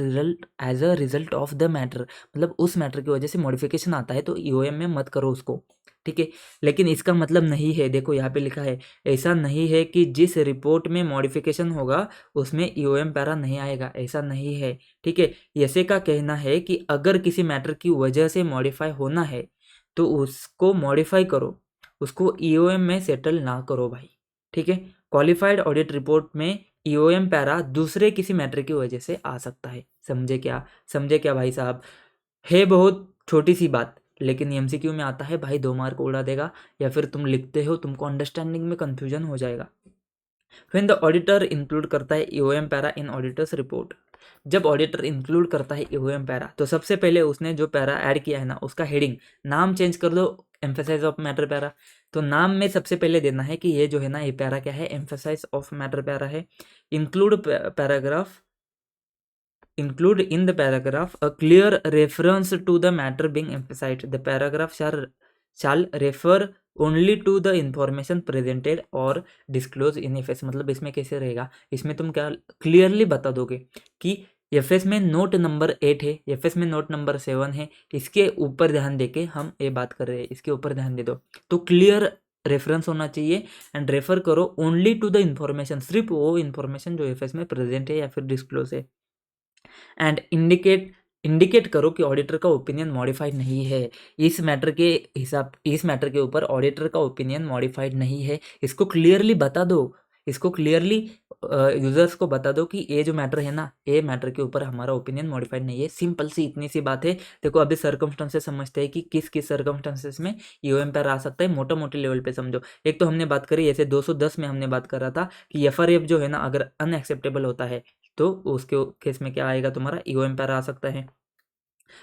result of the matter. मतलब उस मैटर की वजह से मॉडिफिकेशन आता है तो ईओएम में मत करो उसको, ठीक है। लेकिन इसका मतलब नहीं है, देखो यहाँ पे लिखा है, ऐसा नहीं है कि जिस रिपोर्ट में मॉडिफिकेशन होगा उसमें ईओएम पैरा नहीं आएगा, ऐसा नहीं है, ठीक है। ऐसे का कहना है कि अगर किसी मैटर की वजह से मॉडिफाई होना है तो उसको मॉडिफाई करो, उसको ईओएम में सेटल ना करो भाई, ठीक है। क्वालिफाइड ऑडिट रिपोर्ट में ईओएम पैरा दूसरे किसी मैटर की वजह से आ सकता है। समझे क्या भाई साहब? है बहुत छोटी सी बात, लेकिन एमसीक्यू में आता है भाई, 2 मार्क उड़ा देगा, या फिर तुम लिखते हो तुमको अंडरस्टैंडिंग में कंफ्यूजन हो जाएगा। व्हेन द ऑडिटर इंक्लूड करता है EOM para in auditor's report, जब ऑडिटर इंक्लूड करता है ईओएम पैरा तो सबसे पहले उसने जो पैरा ऐड किया है ना, उसका हेडिंग नाम चेंज कर दो, एम्फेसाइज ऑफ मैटर पैरा। तो नाम में सबसे पहले देना है कि ये जो है ना, ये पैरा क्या है, एम्फेसाइज ऑफ मैटर पैरा है। Include paragraph, include in the paragraph a clear reference to the matter being emphasized. The paragraph shall refer only to the information presented or disclosed in FS। मतलब इसमें कैसे रहेगा, इसमें तुम क्या clearly बता दोगे कि एफएस में नोट नंबर 8 है, एफएस में नोट नंबर 7 है, इसके ऊपर ध्यान देके हम ये बात कर रहे हैं, इसके ऊपर ध्यान दे दो। तो क्लियर रेफरेंस होना चाहिए एंड रेफर करो ओनली टू द इंफॉर्मेशन, सिर्फ वो इंफॉर्मेशन जो एफएस में प्रेजेंट है या फिर डिस्क्लोज है। एंड इंडिकेट करो कि ऑडिटर का ओपिनियन मॉडिफाइड नहीं है। इस मैटर के ऊपर ऑडिटर का ओपिनियन मॉडिफाइड नहीं है, इसको क्लियरली बता दो, इसको क्लियरली यूजर्स को बता दो कि ये जो मैटर है ना, ये मैटर के ऊपर हमारा ओपिनियन मॉडिफाइड नहीं है। सिंपल सी इतनी सी बात है। देखो अभी सर्कमस्टांसेस समझते हैं कि किस किस सर्कमस्टांसेस में ईओएम पैरा आ सकता है, मोटा मोटे लेवल पे समझो। एक तो हमने बात करी, ऐसे 210 में हमने बात कर रहा था कि एफआरएफ जो है ना, अगर अनएक्सेप्टेबल होता है तो उसके केस में क्या आएगा, तुम्हारा ईओएम पैरा आ सकता है।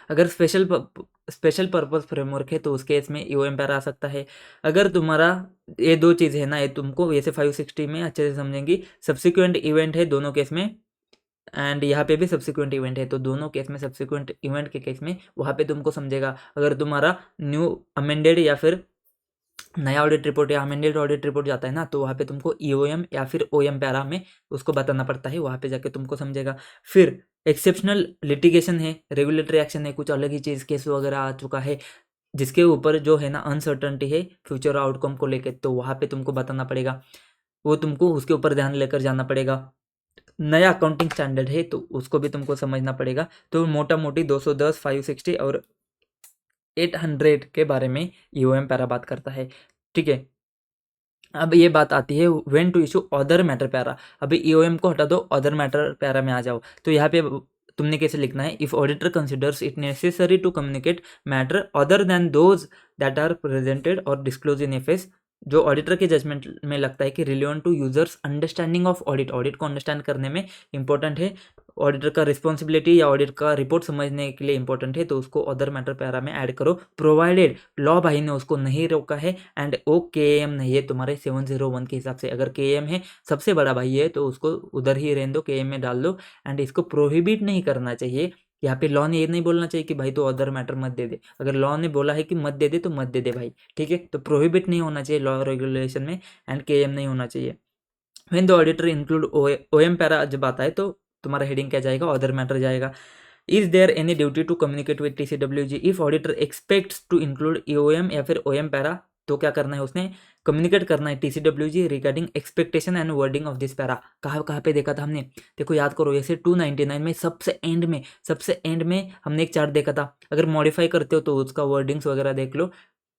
अगर स्पेशल पर्पस फ्रेमवर्क है तो उस केस में ईओएम पैरा आ सकता है। अगर तुम्हारा ये 2 चीज़ है ना, ये तुमको वैसे 560 में अच्छे से समझेंगी। सब्सिक्वेंट इवेंट है दोनों केस में, एंड यहाँ पे भी सब्सिक्वेंट इवेंट है, तो दोनों केस में सब्सिक्वेंट इवेंट के केस में वहाँ पे तुमको समझेगा। अगर तुम्हारा न्यू अमेंडेड या फिर नया ऑडिट रिपोर्ट या अमेंडेड ऑडिट रिपोर्ट जाता है ना, तो वहाँ पे तुमको ईओएम या फिर ओएम पैरा में उसको बताना पड़ता है, वहाँ पे जाके तुमको समझेगा। फिर एक्सेप्शनल लिटिगेशन है, रेगुलेटरी एक्शन है, कुछ अलग ही चीज़ केस वगैरह आ चुका है जिसके ऊपर जो है ना अनसर्टनिटी है फ्यूचर आउटकम को लेकर, तो वहाँ पे तुमको बताना पड़ेगा, वो तुमको उसके ऊपर ध्यान लेकर जाना पड़ेगा। नया अकाउंटिंग स्टैंडर्ड है तो उसको भी तुमको समझना पड़ेगा। तो मोटा मोटी 210, 560 और 800 के बारे में ईओएम पैरा बात करता है। ठीक है, अब ये बात आती है when to issue other matter para. अभी ईओएम को हटा दो, अदर मैटर पैरा में आ जाओ। तो यहाँ पे तुमने कैसे लिखना है, if auditor considers it necessary to communicate matter other than those that are presented और डिस्क्लोज इन एफएस, जो ऑडिटर के जजमेंट में लगता है कि relevant to users understanding of audit, audit को अंडरस्टैंड करने में इंपॉर्टेंट है, ऑडिटर का रिस्पॉन्सिबिलिटी या ऑडिट का रिपोर्ट समझने के लिए इंपॉर्टेंट है, तो उसको अदर मैटर पैरा में ऐड करो, प्रोवाइडेड लॉ भाई ने उसको नहीं रोका है एंड ओ के एम नहीं है तुम्हारे 701 के हिसाब से। अगर के एम है सबसे बड़ा भाई है तो उसको उधर ही रहने दो, के एम में डाल दो, एंड इसको प्रोहिबिट नहीं करना चाहिए। यहाँ पे लॉ ने ये नहीं बोलना चाहिए कि भाई तो अदर मैटर मत दे दे, अगर लॉ ने बोला है कि मत दे दे तो मत दे दे भाई। ठीक है, तो प्रोहिबिट नहीं होना चाहिए लॉ रेगुलेशन में, एंड के एम नहीं होना चाहिए। When the auditor include OM para जब आता है तो तुम्हारा हेडिंग क्या जाएगा, अदर मैटर जाएगा। Is there any duty to communicate with TCWG, if auditor expects to include EOM या फिर ओएम पैरा, तो क्या करना है, उसने कम्युनिकेट करना है TCWG regarding expectation and wording of this para. कहाँ पे देखा था हमने, देखो याद करो, ऐसे 299 में सबसे एंड में हमने एक चार्ट देखा था। अगर मॉडिफाई करते हो तो उसका वर्डिंग्स वगैरह देख लो,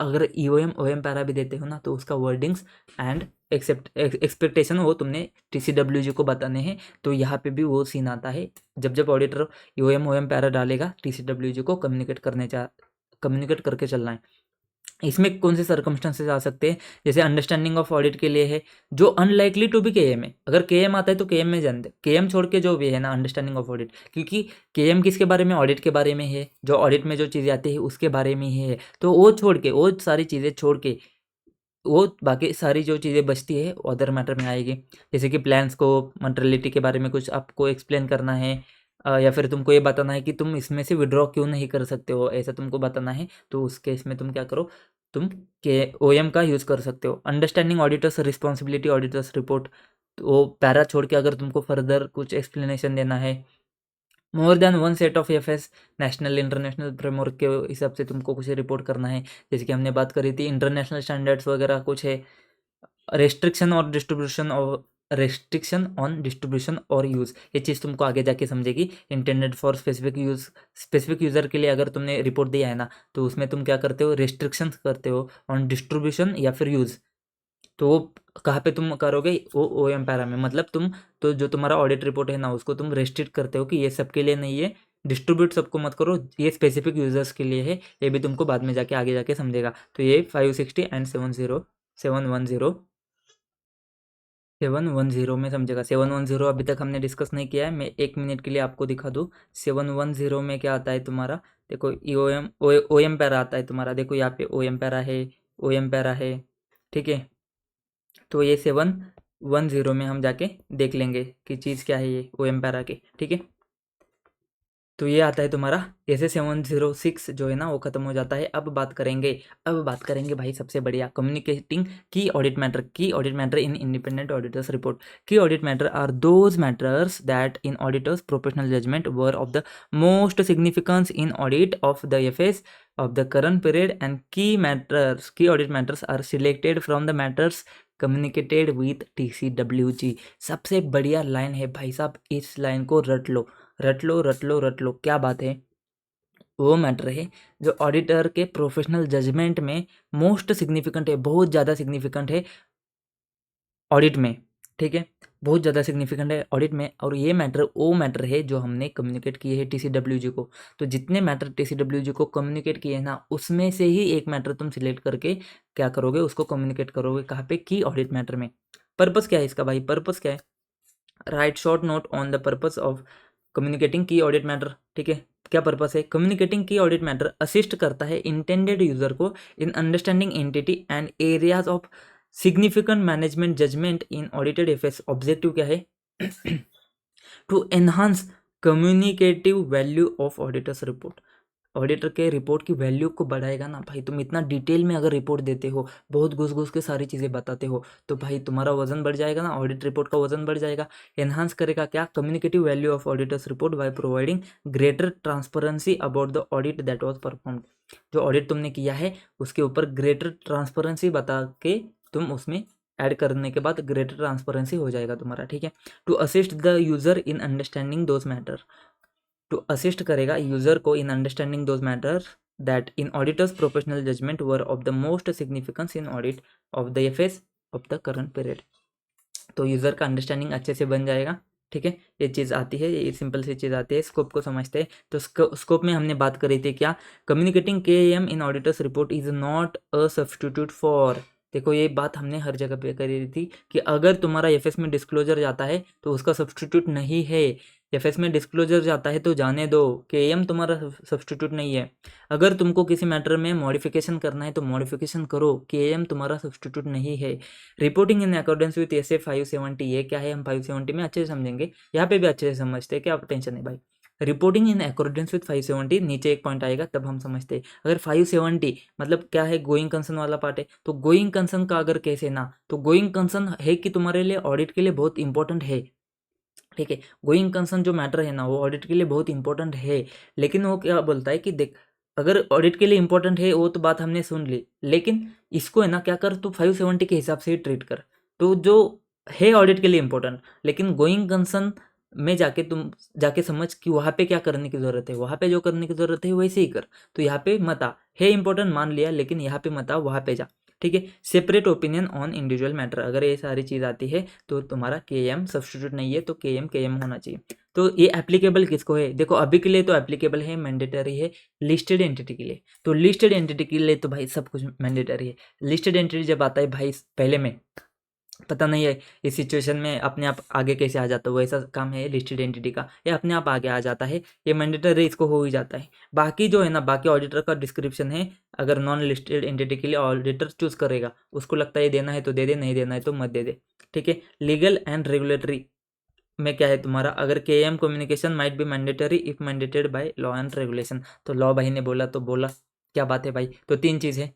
अगर ईओएम ओएम पैरा भी देते हो ना तो उसका वर्डिंग्स एंड एक्सपेक्टेशन वो तुमने टीसीडब्ल्यूजी को बताने हैं। तो यहाँ पे भी वो सीन आता है, जब ऑडिटर ईओएम ओएम पैरा डालेगा टीसीडब्ल्यूजी को कम्युनिकेट करके चलना है। इसमें कौन से सर्कमस्टांसेस आ सकते हैं, जैसे अंडरस्टैंडिंग ऑफ ऑडिट के लिए है, जो अनलाइकली टू बी केएम है। अगर केएम आता है तो केएम में जानते, केएम छोड़ के जो भी है ना अंडरस्टैंडिंग ऑफ ऑडिट, क्योंकि केएम किसके बारे में, ऑडिट के बारे में है, जो ऑडिट में जो चीज़ें आती है उसके बारे में ही है। तो वो छोड़ के, वो सारी चीज़ें छोड़ के, वो बाकी सारी जो चीज़ें बचती है वो अदर मैटर में आएगी। जैसे कि प्लान स्कोप, मटेरियलिटी के बारे में कुछ आपको एक्सप्लेन करना है, या फिर तुमको ये बताना है कि तुम इसमें से विड्रॉ क्यों नहीं कर सकते हो, ऐसा तुमको बताना है। तो उस केस में तुम क्या करो, तुम के ओएम का यूज़ कर सकते हो। Understanding auditors responsibility, auditors report, तो वो पैरा छोड़ के अगर तुमको फर्दर कुछ एक्सप्लेनेशन देना है, more than one set of FS, national international framework के हिसाब से तुमको कुछ रिपोर्ट करना है, जैसे कि हमने बात करी थी इंटरनेशनल स्टैंडर्ड्स वगैरह कुछ है। रेस्ट्रिक्शन ऑन डिस्ट्रीब्यूशन और यूज़, ये चीज़ तुमको आगे जाके समझेगी। Internet for specific use, specific user के लिए अगर तुमने रिपोर्ट दिया है ना, तो उसमें तुम क्या करते हो, रेस्ट्रिक्शंस करते हो ऑन डिस्ट्रीब्यूशन या फिर यूज़। तो वो कहाँ पे तुम करोगे, वो ओ एम पैरा में, मतलब तुम तो जो तुम्हारा ऑडिट रिपोर्ट है ना उसको तुम रेस्ट्रिक्ट करते हो कि ये सबके लिए नहीं है, डिस्ट्रीब्यूट सबको मत करो, ये स्पेसिफिक यूजर्स के लिए है, ये भी तुमको बाद में जाके आगे जाके समझेगा। तो ये 560 एंड 710 में समझेगा। 710 अभी तक हमने डिस्कस नहीं किया है, मैं 1 मिनट के लिए आपको दिखा दूँ। 710 में क्या आता है तुम्हारा, देखो ई ओ एम पैरा आता है तुम्हारा, देखो यहाँ पे ओ एम पैरा है, ओ एम पैरा है, ठीक है। तो ये 710 में हम जाके देख लेंगे कि चीज़ क्या है ये ओ एम पैरा की, ठीक है। तो ये आता है तुम्हारा, ऐसे 706 जो है ना वो खत्म हो जाता है। अब बात करेंगे भाई सबसे बढ़िया, communicating key audit matter in independent auditor's report. Key audit matter are those matters that in auditor's professional judgement were of the most significance in audit of the FS of the current period, and key audit matters are selected from the matters communicated with TCWG। सबसे बढ़िया line है भाई साहब, इस line को रट लो रट लो रट लो रट लो। क्या बात है, वो मैटर है जो ऑडिटर के प्रोफेशनल जजमेंट में मोस्ट सिग्निफिकेंट है, बहुत ज़्यादा सिग्निफिकेंट है ऑडिट में, ठीक है, बहुत ज़्यादा सिग्निफिकेंट है ऑडिट में। और ये मैटर वो मैटर है जो हमने कम्युनिकेट किए हैं TCWG को। तो जितने मैटर TCWG को कम्युनिकेट किए हैं ना उसमें से ही एक मैटर तुम सिलेक्ट करके क्या करोगे, उसको कम्युनिकेट करोगे कहाँ पे, की ऑडिट मैटर में। पर्पस क्या है इसका भाई, पर्पस क्या है, right short note on the purpose of communicating key audit matter, ठीक है। क्या पर्पस है, communicating key audit matter assist करता है इंटेंडेड यूजर को in understanding entity and areas of significant management judgement in audited affairs. Objective क्या है, to enhance communicative value of auditor's report. Auditor के रिपोर्ट की वैल्यू को बढ़ाएगा ना भाई, तुम इतना डिटेल में अगर रिपोर्ट देते हो, बहुत घुस घुस के सारी चीज़ें बताते हो, तो भाई तुम्हारा वजन बढ़ जाएगा ना, ऑडिट रिपोर्ट का वजन बढ़ जाएगा। एनहांस करेगा क्या, communicative value of auditor's report by providing greater transparency about the audit that was performed. जो ऑडिट तुमने किया है उसके ऊपर ग्रेटर ट्रांसपेरेंसी बता के तुम उसमें ऐड करने के बाद ग्रेटर ट्रांसपेरेंसी हो जाएगा तुम्हारा, ठीक है। To assist the user in understanding those matter, to assist करेगा यूजर को in understanding those matters that in auditor's professional judgement were of the most significance in audit of the FS of the current period. तो user का understanding अच्छे से बन जाएगा, ठीक है। ये चीज़ आती है, ये सिंपल सी चीज़ आती है, स्कोप को समझते हैं। तो स्कोप में हमने बात करी थी क्या, communicating KAM in auditor's report is not a substitute for. देखो ये बात हमने हर जगह पे करी थी कि अगर तुम्हारा एफएस में डिस्क्लोजर जाता है तो उसका सब्सटीट्यूट नहीं है। एफएस में डिस्क्लोजर जाता है तो जाने दो, KAM तुम्हारा सब्सटीट्यूट नहीं है। अगर तुमको किसी मैटर में मॉडिफिकेशन करना है तो मॉडिफिकेशन करो, KAM तुम्हारा सब्सटीट्यूट नहीं है। Reporting in accordance with SA 570, ये क्या है हम 570 में अच्छे से समझेंगे, यहाँ पे भी अच्छे से समझते हैं, क्या टेंशन नहीं भाई। रिपोर्टिंग इन अकॉर्डेंस विथ 570, नीचे एक पॉइंट आएगा तब हम समझते हैं। अगर 570 मतलब क्या है, गोइंग कंसर्न वाला पार्ट है, तो गोइंग कंसर्न का अगर केस है ना, तो गोइंग कंसर्न है कि तुम्हारे लिए ऑडिट के लिए बहुत इंपॉर्टेंट है, ठीक है। गोइंग कंसर्न जो मैटर है ना वो ऑडिट के लिए बहुत इंपॉर्टेंट है, लेकिन वो क्या बोलता है कि देख, अगर ऑडिट के लिए इंपॉर्टेंट है वो तो बात हमने सुन ली, लेकिन इसको है ना क्या कर, तू 570 के हिसाब से ही ट्रीट कर। तो जो है ऑडिट के लिए इंपॉर्टेंट, लेकिन गोइंग कंसर्न में जाके तुम जाके समझ कि वहाँ पे क्या करने की ज़रूरत है, वहाँ पे जो करने की ज़रूरत है वैसे ही कर। तो यहाँ पे मत आ, है इंपॉर्टेंट मान लिया, लेकिन यहाँ पे मत आ, वहाँ पे जा, ठीक है। Separate opinion on individual matter, अगर ये सारी चीज़ आती है तो तुम्हारा KAM सब्सटीट्यूट नहीं है, तो KAM होना चाहिए। तो ये एप्लीकेबल किसको है, देखो अभी के लिए तो एप्लीकेबल है, मैंडेटरी है लिस्टेड एंटिटी के लिए। तो लिस्टेड एंटिटी के लिए तो भाई सब कुछ मैंडेटरी है। लिस्टेड एंटिटी जब आता है भाई, पहले में पता नहीं है इस सिचुएशन में अपने आप आगे कैसे आ जाता है, वैसा काम है लिस्टेड एंटिटी का, ये अपने आप आगे आ जाता है, ये मैंडेटरी इसको हो ही जाता है। बाकी जो है ना, बाकी ऑडिटर का डिस्क्रिप्शन है, अगर नॉन लिस्टेड एंटिटी के लिए ऑडिटर चूज करेगा, उसको लगता है देना है तो दे दे, नहीं देना है तो मत दे दे, ठीक है। लीगल एंड रेगुलेटरी में क्या है तुम्हारा, अगर KAM communication might be mandatory if mandated by law and regulation. तो लॉ भाई ने बोला तो बोला, क्या बात है भाई। तो तीन चीज़ है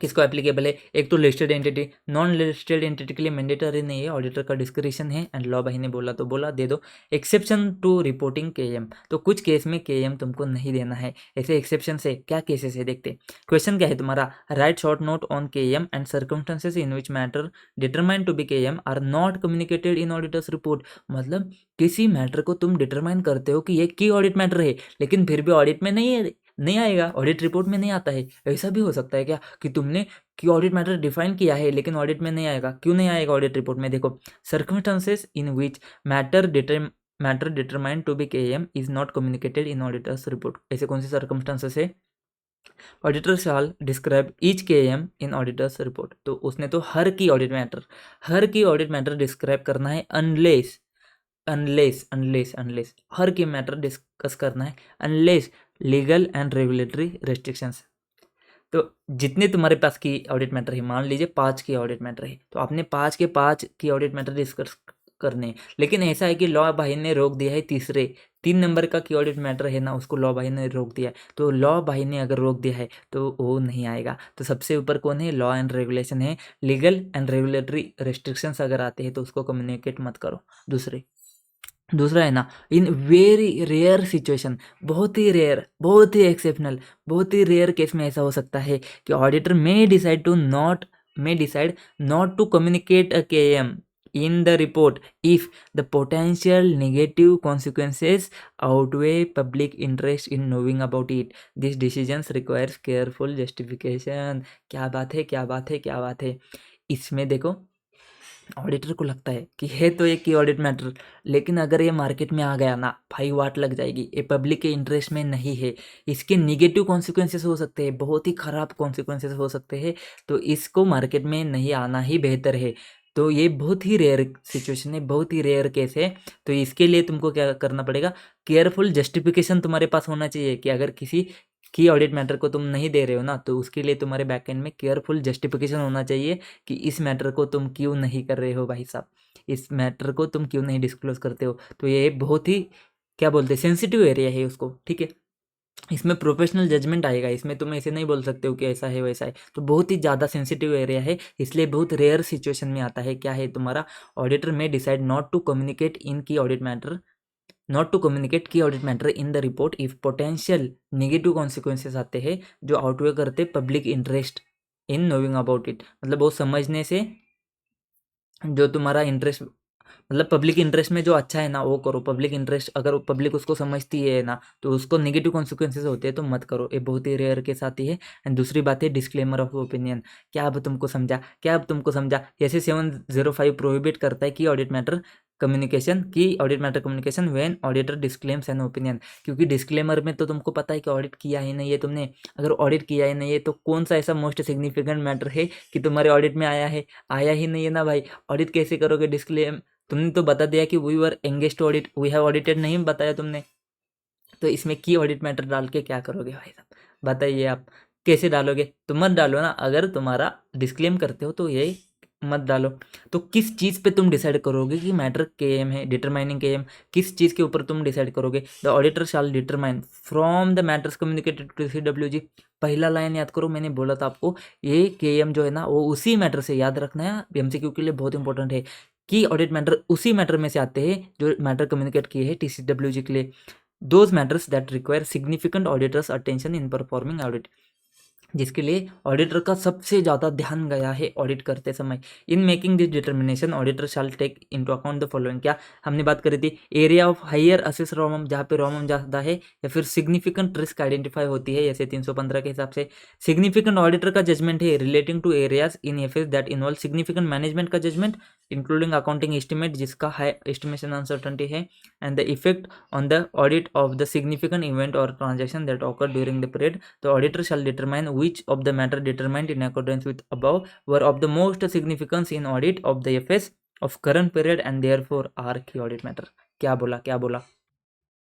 किसको एप्लीकेबल है, एक तो listed entity, non listed entity के लिए मैंडेटरी नहीं है, ऑडिटर का डिस्क्रिप्शन है, एंड लॉ भाई ने बोला तो बोला दे दो। एक्सेप्शन टू रिपोर्टिंग KAM, तो कुछ केस में KAM तुमको नहीं देना है, ऐसे एक्सेप्शन से क्या केसेस है देखते। क्वेश्चन क्या है तुम्हारा, right short note on KAM and circumstances in which matter determine to be KAM are not communicated in auditor's report. मतलब किसी मैटर को तुम डिटरमाइन करते हो कि ये की ऑडिट मैटर है, लेकिन फिर भी ऑडिट में नहीं है, नहीं आएगा, ऑडिट रिपोर्ट में नहीं आता है। ऐसा भी हो सकता है क्या कि तुमने कि ऑडिट मैटर डिफाइन किया है लेकिन ऑडिट में नहीं आएगा? क्यों नहीं आएगा ऑडिट रिपोर्ट में? देखो, circumstances in which matter determined to be KM is not communicated in auditor's report. ऐसे कौन से सर्कमस्टांसेस है? Auditor shall describe each KM in auditor's report. तो उसने तो हर की ऑडिट मैटर डिस्क्राइब करना है अनलेस हर की मैटर डिस्कस करना है unless legal and regulatory restrictions. तो जितने तुम्हारे पास की ऑडिट मैटर है, मान लीजिए 5 की ऑडिट मैटर है, तो आपने 5 के 5 की ऑडिट मैटर डिस्कस करने हैं। लेकिन ऐसा है कि लॉ भाई ने रोक दिया है 3 नंबर का की ऑडिट मैटर है ना, उसको लॉ भाई ने रोक दिया है। तो लॉ भाई ने अगर रोक दिया है तो वो नहीं आएगा। तो सबसे ऊपर कौन है? लॉ एंड रेगुलेशन है। लीगल एंड रेगुलेटरी रेस्ट्रिक्शंस अगर आते हैं तो उसको कम्युनिकेट मत करो। दूसरा है ना, इन वेरी रेयर सिचुएशन, बहुत ही रेयर, बहुत ही एक्सेप्शनल, बहुत ही रेयर केस में ऐसा हो सकता है कि auditor may decide not to communicate a KM in the report if the potential negative consequences outweigh public interest in knowing about it. These decisions requires careful justification. क्या बात है। इसमें देखो, ऑडिटर को लगता है कि है तो एक ही ऑडिट मैटर, लेकिन अगर ये मार्केट में आ गया ना भाई, वाट लग जाएगी, ये पब्लिक के इंटरेस्ट में नहीं है, इसके निगेटिव कॉन्सिक्वेंसेस हो सकते हैं, बहुत ही ख़राब कॉन्सिक्वेंसेस हो सकते हैं, तो इसको मार्केट में नहीं आना ही बेहतर है। तो ये बहुत ही रेयर सिचुएशन है, बहुत ही रेयर केस है। तो इसके लिए तुमको क्या करना पड़ेगा? केयरफुल जस्टिफिकेशन तुम्हारे पास होना चाहिए कि अगर किसी की ऑडिट मैटर को तुम नहीं दे रहे हो ना, तो उसके लिए तुम्हारे बैकएंड में केयरफुल जस्टिफिकेशन होना चाहिए कि इस मैटर को तुम क्यों नहीं कर रहे हो भाई साहब, इस मैटर को तुम क्यों नहीं डिस्क्लोज करते हो। तो ये बहुत ही क्या बोलते हैं, सेंसिटिव एरिया है उसको, ठीक है। इसमें प्रोफेशनल जजमेंट आएगा, इसमें तुम ऐसे नहीं बोल सकते हो कि ऐसा है वैसा है। तो बहुत ही ज़्यादा सेंसिटिव एरिया है, इसलिए बहुत रेयर सिचुएशन में आता है। क्या है तुम्हारा? ऑडिटर में डिसाइड नॉट टू कम्युनिकेट की audit matter in the report if potential negative consequences आते हैं जो आउटवे करते public interest in knowing about it. मतलब वो समझने से जो तुम्हारा इंटरेस्ट, मतलब पब्लिक इंटरेस्ट में जो अच्छा है ना वो करो। पब्लिक इंटरेस्ट अगर पब्लिक उसको समझती है ना, तो उसको नेगेटिव कॉन्सिक्वेंसेस होते हैं तो मत करो। ये बहुत ही रेयर केस आती है। एंड दूसरी बात है डिस्क्लेमर ऑफ ओपिनियन। क्या अब तुमको समझा? जैसे 705 प्रोहिबिट करता है कि audit matter communication when auditor disclaims an opinion. क्योंकि डिस्क्लेमर में तो तुमको पता है कि ऑडिट किया ही नहीं है तुमने। अगर ऑडिट किया ही नहीं है तो कौन सा ऐसा मोस्ट सिग्निफिकेंट मैटर है कि तुम्हारे ऑडिट में आया है? आया ही नहीं है ना भाई, ऑडिट कैसे करोगे? डिस्क्लेम तुमने तो बता दिया कि we were engage to audit, we have audited, नहीं बताया तुमने। तो इसमें की ऑडिट मैटर डाल के क्या करोगे भाई साहब? बताइए आप कैसे डालोगे? तो मत डालो ना। अगर तुम्हारा डिस्क्लेम करते हो तो ये मत डालो। तो किस चीज़ पे तुम डिसाइड करोगे कि मैटर KM है? डिटरमाइनिंग KM किस चीज़ के ऊपर तुम डिसाइड करोगे? The auditor shall determine from the matters communicated to CWG। पहला लाइन याद करो, मैंने बोला था आपको ये KM जो है ना वो उसी मैटर से, याद रखना है, MCQ के लिए बहुत इंपॉर्टेंट है कि ऑडिट मैटर उसी मैटर में से आते हैं जो मैटर कम्युनिकेट किए हैं TCWG के लिए। Those matters that require significant auditors attention in performing audit, जिसके लिए ऑडिटर का सबसे ज़्यादा ध्यान गया है ऑडिट करते समय। In making this determination auditor shall take into account the following. क्या हमने बात करी थी? Area of higher assess ROMM, जहाँ पे रोमम ज़्यादा है, या फिर सिग्निफिकेंट रिस्क आइडेंटिफाई होती है जैसे 315 के हिसाब से। सिग्निफिकेंट ऑडिटर का जजमेंट है relating to areas in FS that involve significant management का जजमेंट इंक्लूडिंग अकाउंटिंग एस्टिमेट जिसका हाई एस्टिमेशन अनसर्टनिटी है, and the effect on the audit of the significant event और transaction that occur during the period. The auditor shall determine which of the matter determined in accordance with above were of the most significance in audit of the FS of current period and therefore are key audit matter। क्या बोला?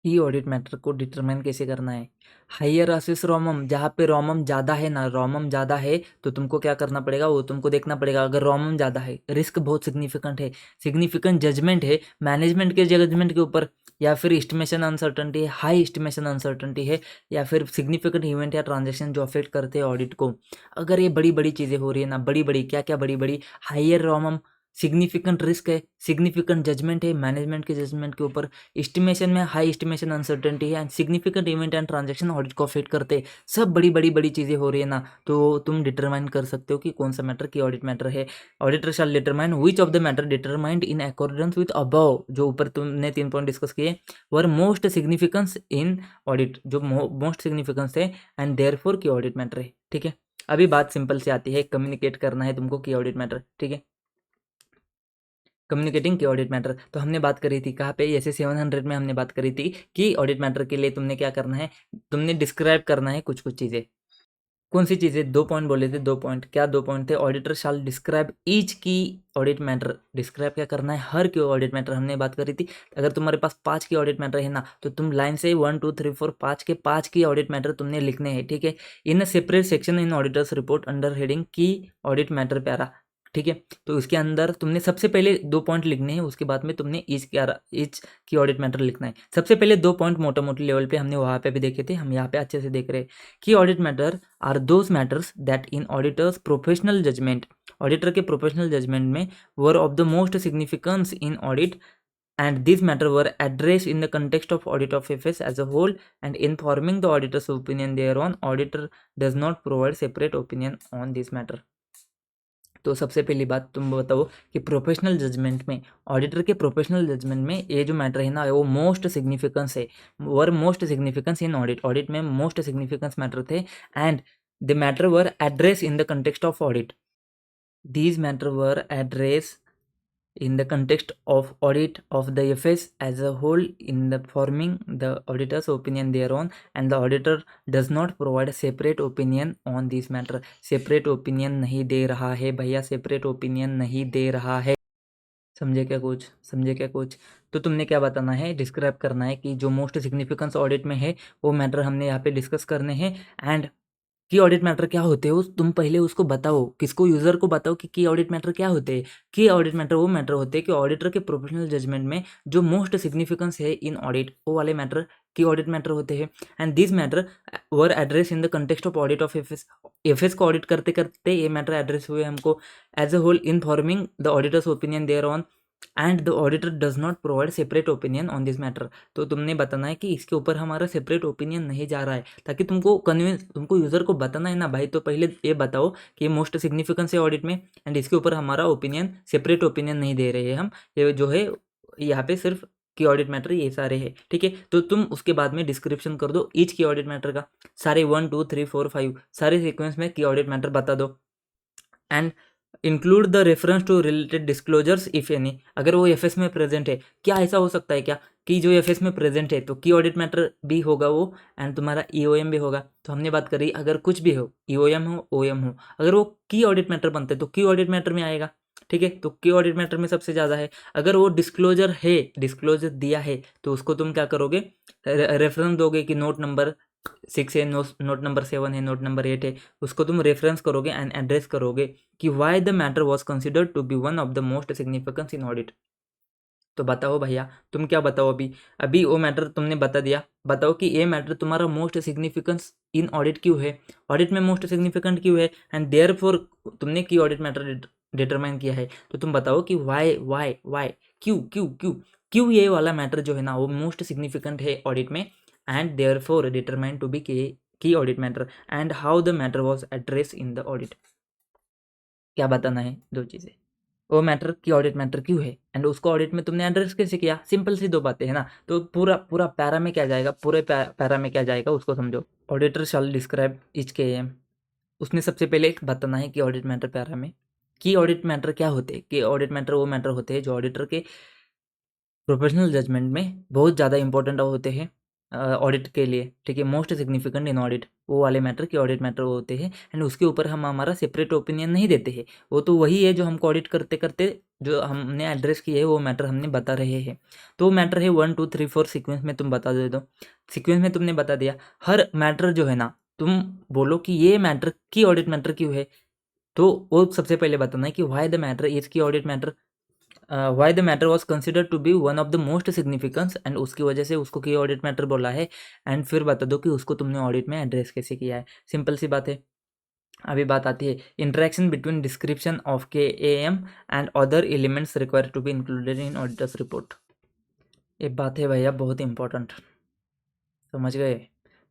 की audit matter को determine कैसे करना है? Higher assess ROMM, जहाँ पे रोमम ज़्यादा है ना, रोमम ज़्यादा है तो तुमको क्या करना पड़ेगा? वो तुमको देखना पड़ेगा। अगर रोमम ज़्यादा है, रिस्क बहुत सिग्निफिकेंट है, सिग्निफिकेंट जजमेंट है, मैनेजमेंट के जजमेंट के ऊपर, या फिर एस्टिमेशन अनसर्टनिटी है, हाई एस्टिमेशन अनसर्टनिटी है, या फिर सिग्निफिकेंट इवेंट या ट्रांजेक्शन जो अफेक्ट करते हैं ऑडिट को। अगर ये बड़ी बड़ी चीज़ें हो रही है ना, बड़ी बड़ी क्या क्या, बड़ी बड़ी हायर रोमम सिग्निफिकेंट रिस्क है, सिग्निफिकेंट जजमेंट है मैनेजमेंट के जजमेंट के ऊपर, एस्टिमेशन में हाई एस्टिमेशन अनसर्टेनिटी है, and significant event and transaction audit को अफेक्ट करते हैं। सब बड़ी बड़ी बड़ी चीज़ें हो रही है ना, तो तुम डिटरमाइन कर सकते हो कि कौन सा मैटर की ऑडिट मैटर है। Auditor shall determine which of the matter determined in accordance with above, जो ऊपर तुमने 3 पॉइंट डिस्कस किए, वर मोस्ट सिग्निफिकेंस इन ऑडिट, जो मोस्ट सिग्निफिकेंस है एंड देयरफॉर की ऑडिट मैटर है। ठीक है, अभी बात सिंपल से आती है, कम्युनिकेट करना है तुमको की ऑडिट मैटर। ठीक है, कम्युनिकेटिंग की ऑडिट मैटर, तो हमने बात करी थी कहाँ पे, जैसे 700 में हमने बात करी थी कि ऑडिट मैटर के लिए तुमने क्या करना है, तुमने डिस्क्राइब करना है कुछ कुछ चीज़ें। कौन सी चीज़ें, 2 पॉइंट बोले थे, 2 पॉइंट, क्या 2 पॉइंट थे, ऑडिटर शाल डिस्क्राइब ईच की ऑडिट मैटर, डिस्क्राइब क्या करना है, हर की ऑडिट मैटर हमने बात करी थी। अगर तुम्हारे पास 5 की ऑडिट मैटर है ना, तो तुम लाइन से 1 2 3 4 5 के 5 की ऑडिट मैटर तुमने लिखने हैं। ठीक है, in a separate section in auditor's report under heading key audit matter para. ठीक है, तो इसके अंदर तुमने सबसे पहले 2 पॉइंट लिखने हैं, उसके बाद में तुमने ईच की ऑडिट मैटर लिखना है। सबसे पहले 2 पॉइंट मोटा मोटी लेवल पे हमने वहाँ पे भी देखे थे, हम यहाँ पे अच्छे से देख रहे हैं कि audit matter are those matters that in auditor's professional judgement, auditor के प्रोफेशनल जजमेंट में were of the most significance in audit, and these matter were addressed in the context of audit of FS as a whole and informing the auditor's opinion thereon. Auditor does not provide separate opinion on this matter. तो सबसे पहली बात तुम बताओ कि professional judgement में, auditor के professional judgement में ये जो मैटर है ना, वो मोस्ट सिग्निफिकेंस है, वर most significance in audit, audit में मोस्ट सिग्निफिकेंस मैटर थे, and the matter were address in the context of audit, these matter were address in the context of audit of the FS as a whole in the forming the auditor's opinion thereon, and the auditor does not provide a separate opinion on this matter. separate opinion नहीं दे रहा है भैया, separate opinion नहीं दे रहा है। समझे क्या कुछ, समझे क्या कुछ? तो तुमने क्या बताना है, डिस्क्राइब करना है कि जो मोस्ट सिग्निफिकेंस ऑडिट में है वो मैटर हमने यहाँ पे डिस्कस करने हैं, एंड की ऑडिट मैटर क्या होते हैं उस तुम पहले उसको बताओ, किसको, यूजर को बताओ कि की ऑडिट मैटर क्या होते हैं। की ऑडिट मैटर वो मैटर होते हैं कि ऑडिटर के प्रोफेशनल जजमेंट में जो मोस्ट सिग्निफिकेंस है इन ऑडिट, वो वाले मैटर की ऑडिट मैटर होते हैं, and this matter were address in the context of audit of FS. FS को ऑडिट करते करते ये मैटर एड्रेस हुए हमको as a whole in forming the auditor's opinion thereon, and the auditor does not provide separate opinion on this matter. तो तुमने बताना है कि इसके ऊपर हमारा सेपरेट ओपिनियन नहीं जा रहा है, ताकि तुमको कन्विंस, तुमको यूज़र को बताना है ना भाई, तो पहले ये बताओ कि ये मोस्ट सिग्निफिकेंस है ऑडिट में, एंड इसके ऊपर हमारा ओपिनियन, सेपरेट ओपिनियन नहीं दे रहे हैं हम, ये जो है यहाँ पे सिर्फ की ऑडिट मैटर ये सारे हैं। ठीक है, तो तुम उसके बाद में डिस्क्रिप्शन कर दो ईच की ऑडिट मैटर का, सारे 1 2 3 4 5 सारे सीक्वेंस में की ऑडिट मैटर बता दो, and include the reference to related disclosures if any. अगर वो एफएस में प्रेजेंट है, क्या ऐसा हो सकता है क्या कि जो एफएस में प्रेजेंट है तो की ऑडिट मैटर भी होगा वो, एंड तुम्हारा ईओएम भी होगा। तो हमने बात करी अगर कुछ भी हो, ईओएम हो ओएम हो, अगर वो की ऑडिट मैटर बनते हैं तो की ऑडिट मैटर में आएगा। ठीक है, तो की ऑडिट मैटर में सबसे ज़्यादा है। अगर वो डिस्क्लोजर है, डिस्क्लोजर दिया है, तो उसको तुम क्या करोगे, रेफरेंस दोगे कि नोट नंबर 6 है, नोट नंबर 7 है, नोट नंबर 8 है, उसको तुम रेफरेंस करोगे एंड एड्रेस करोगे कि why the matter was considered to be one of the most significance in audit. तो बताओ भैया, तुम क्या बताओ, अभी अभी वो मैटर तुमने बता दिया, बताओ कि ये मैटर तुम्हारा मोस्ट सिग्निफिकेंस इन ऑडिट क्यों है, ऑडिट में मोस्ट सिग्निफिकेंट क्यों है, एंड देयरफॉर तुमने की ऑडिट मैटर डिटरमाइन किया है, तो तुम बताओ कि वाई वाई वाई, क्यों क्यों क्यों क्यों ये वाला मैटर जो है ना वो मोस्ट सिग्निफिकेंट है ऑडिट में, and therefore determined to be key audit matter, and how the matter was addressed in the audit। क्या बताना है, 2 चीज़ें, वो मैटर की ऑडिट मैटर क्यों है, एंड उसको ऑडिट में तुमने एड्रेस कैसे किया, सिंपल सी 2 बातें है ना। तो पूरा पूरा पैरा में क्या जाएगा, पूरे पैरा में क्या जाएगा उसको समझो। ऑडिटर शैल डिस्क्राइब ईच के एम, उसने सबसे पहले एक बताना है कि ऑडिट मैटर पैरा में की ऑडिट मैटर क्या होते हैं, कि ऑडिट मैटर वो मैटर होते हैं जो ऑडिटर के प्रोफेशनल जजमेंट में बहुत ज़्यादा इंपॉर्टेंट होते हैं ऑडिट के लिए। ठीक है, मोस्ट सिग्निफिकेंट इन ऑडिट वो वाले मैटर के ऑडिट मैटर होते हैं, एंड उसके ऊपर हम हमारा सेपरेट ओपिनियन नहीं देते हैं, वो तो वही है जो हमको ऑडिट करते करते जो हमने एड्रेस किए है वो मैटर हमने बता रहे हैं। तो वो मैटर है 1 2 3 4 सीक्वेंस में तुम बता दे दो, सीक्वेंस में तुमने बता दिया हर मैटर जो है ना, तुम बोलो कि ये मैटर की ऑडिट मैटर क्यों है, तो वो सबसे पहले बताना है कि why the matter is key audit matter, why the matter was consider to be one of the most significance, and उसकी वजह से उसको की ऑडिट मैटर बोला है, एंड फिर बता दो कि उसको तुमने ऑडिट में एड्रेस कैसे किया है। सिंपल सी बात है, अभी बात आती है interaction between description of K M and other elements required to be included in auditor's report. ये बात है भैया बहुत इंपॉर्टेंट, समझ गए?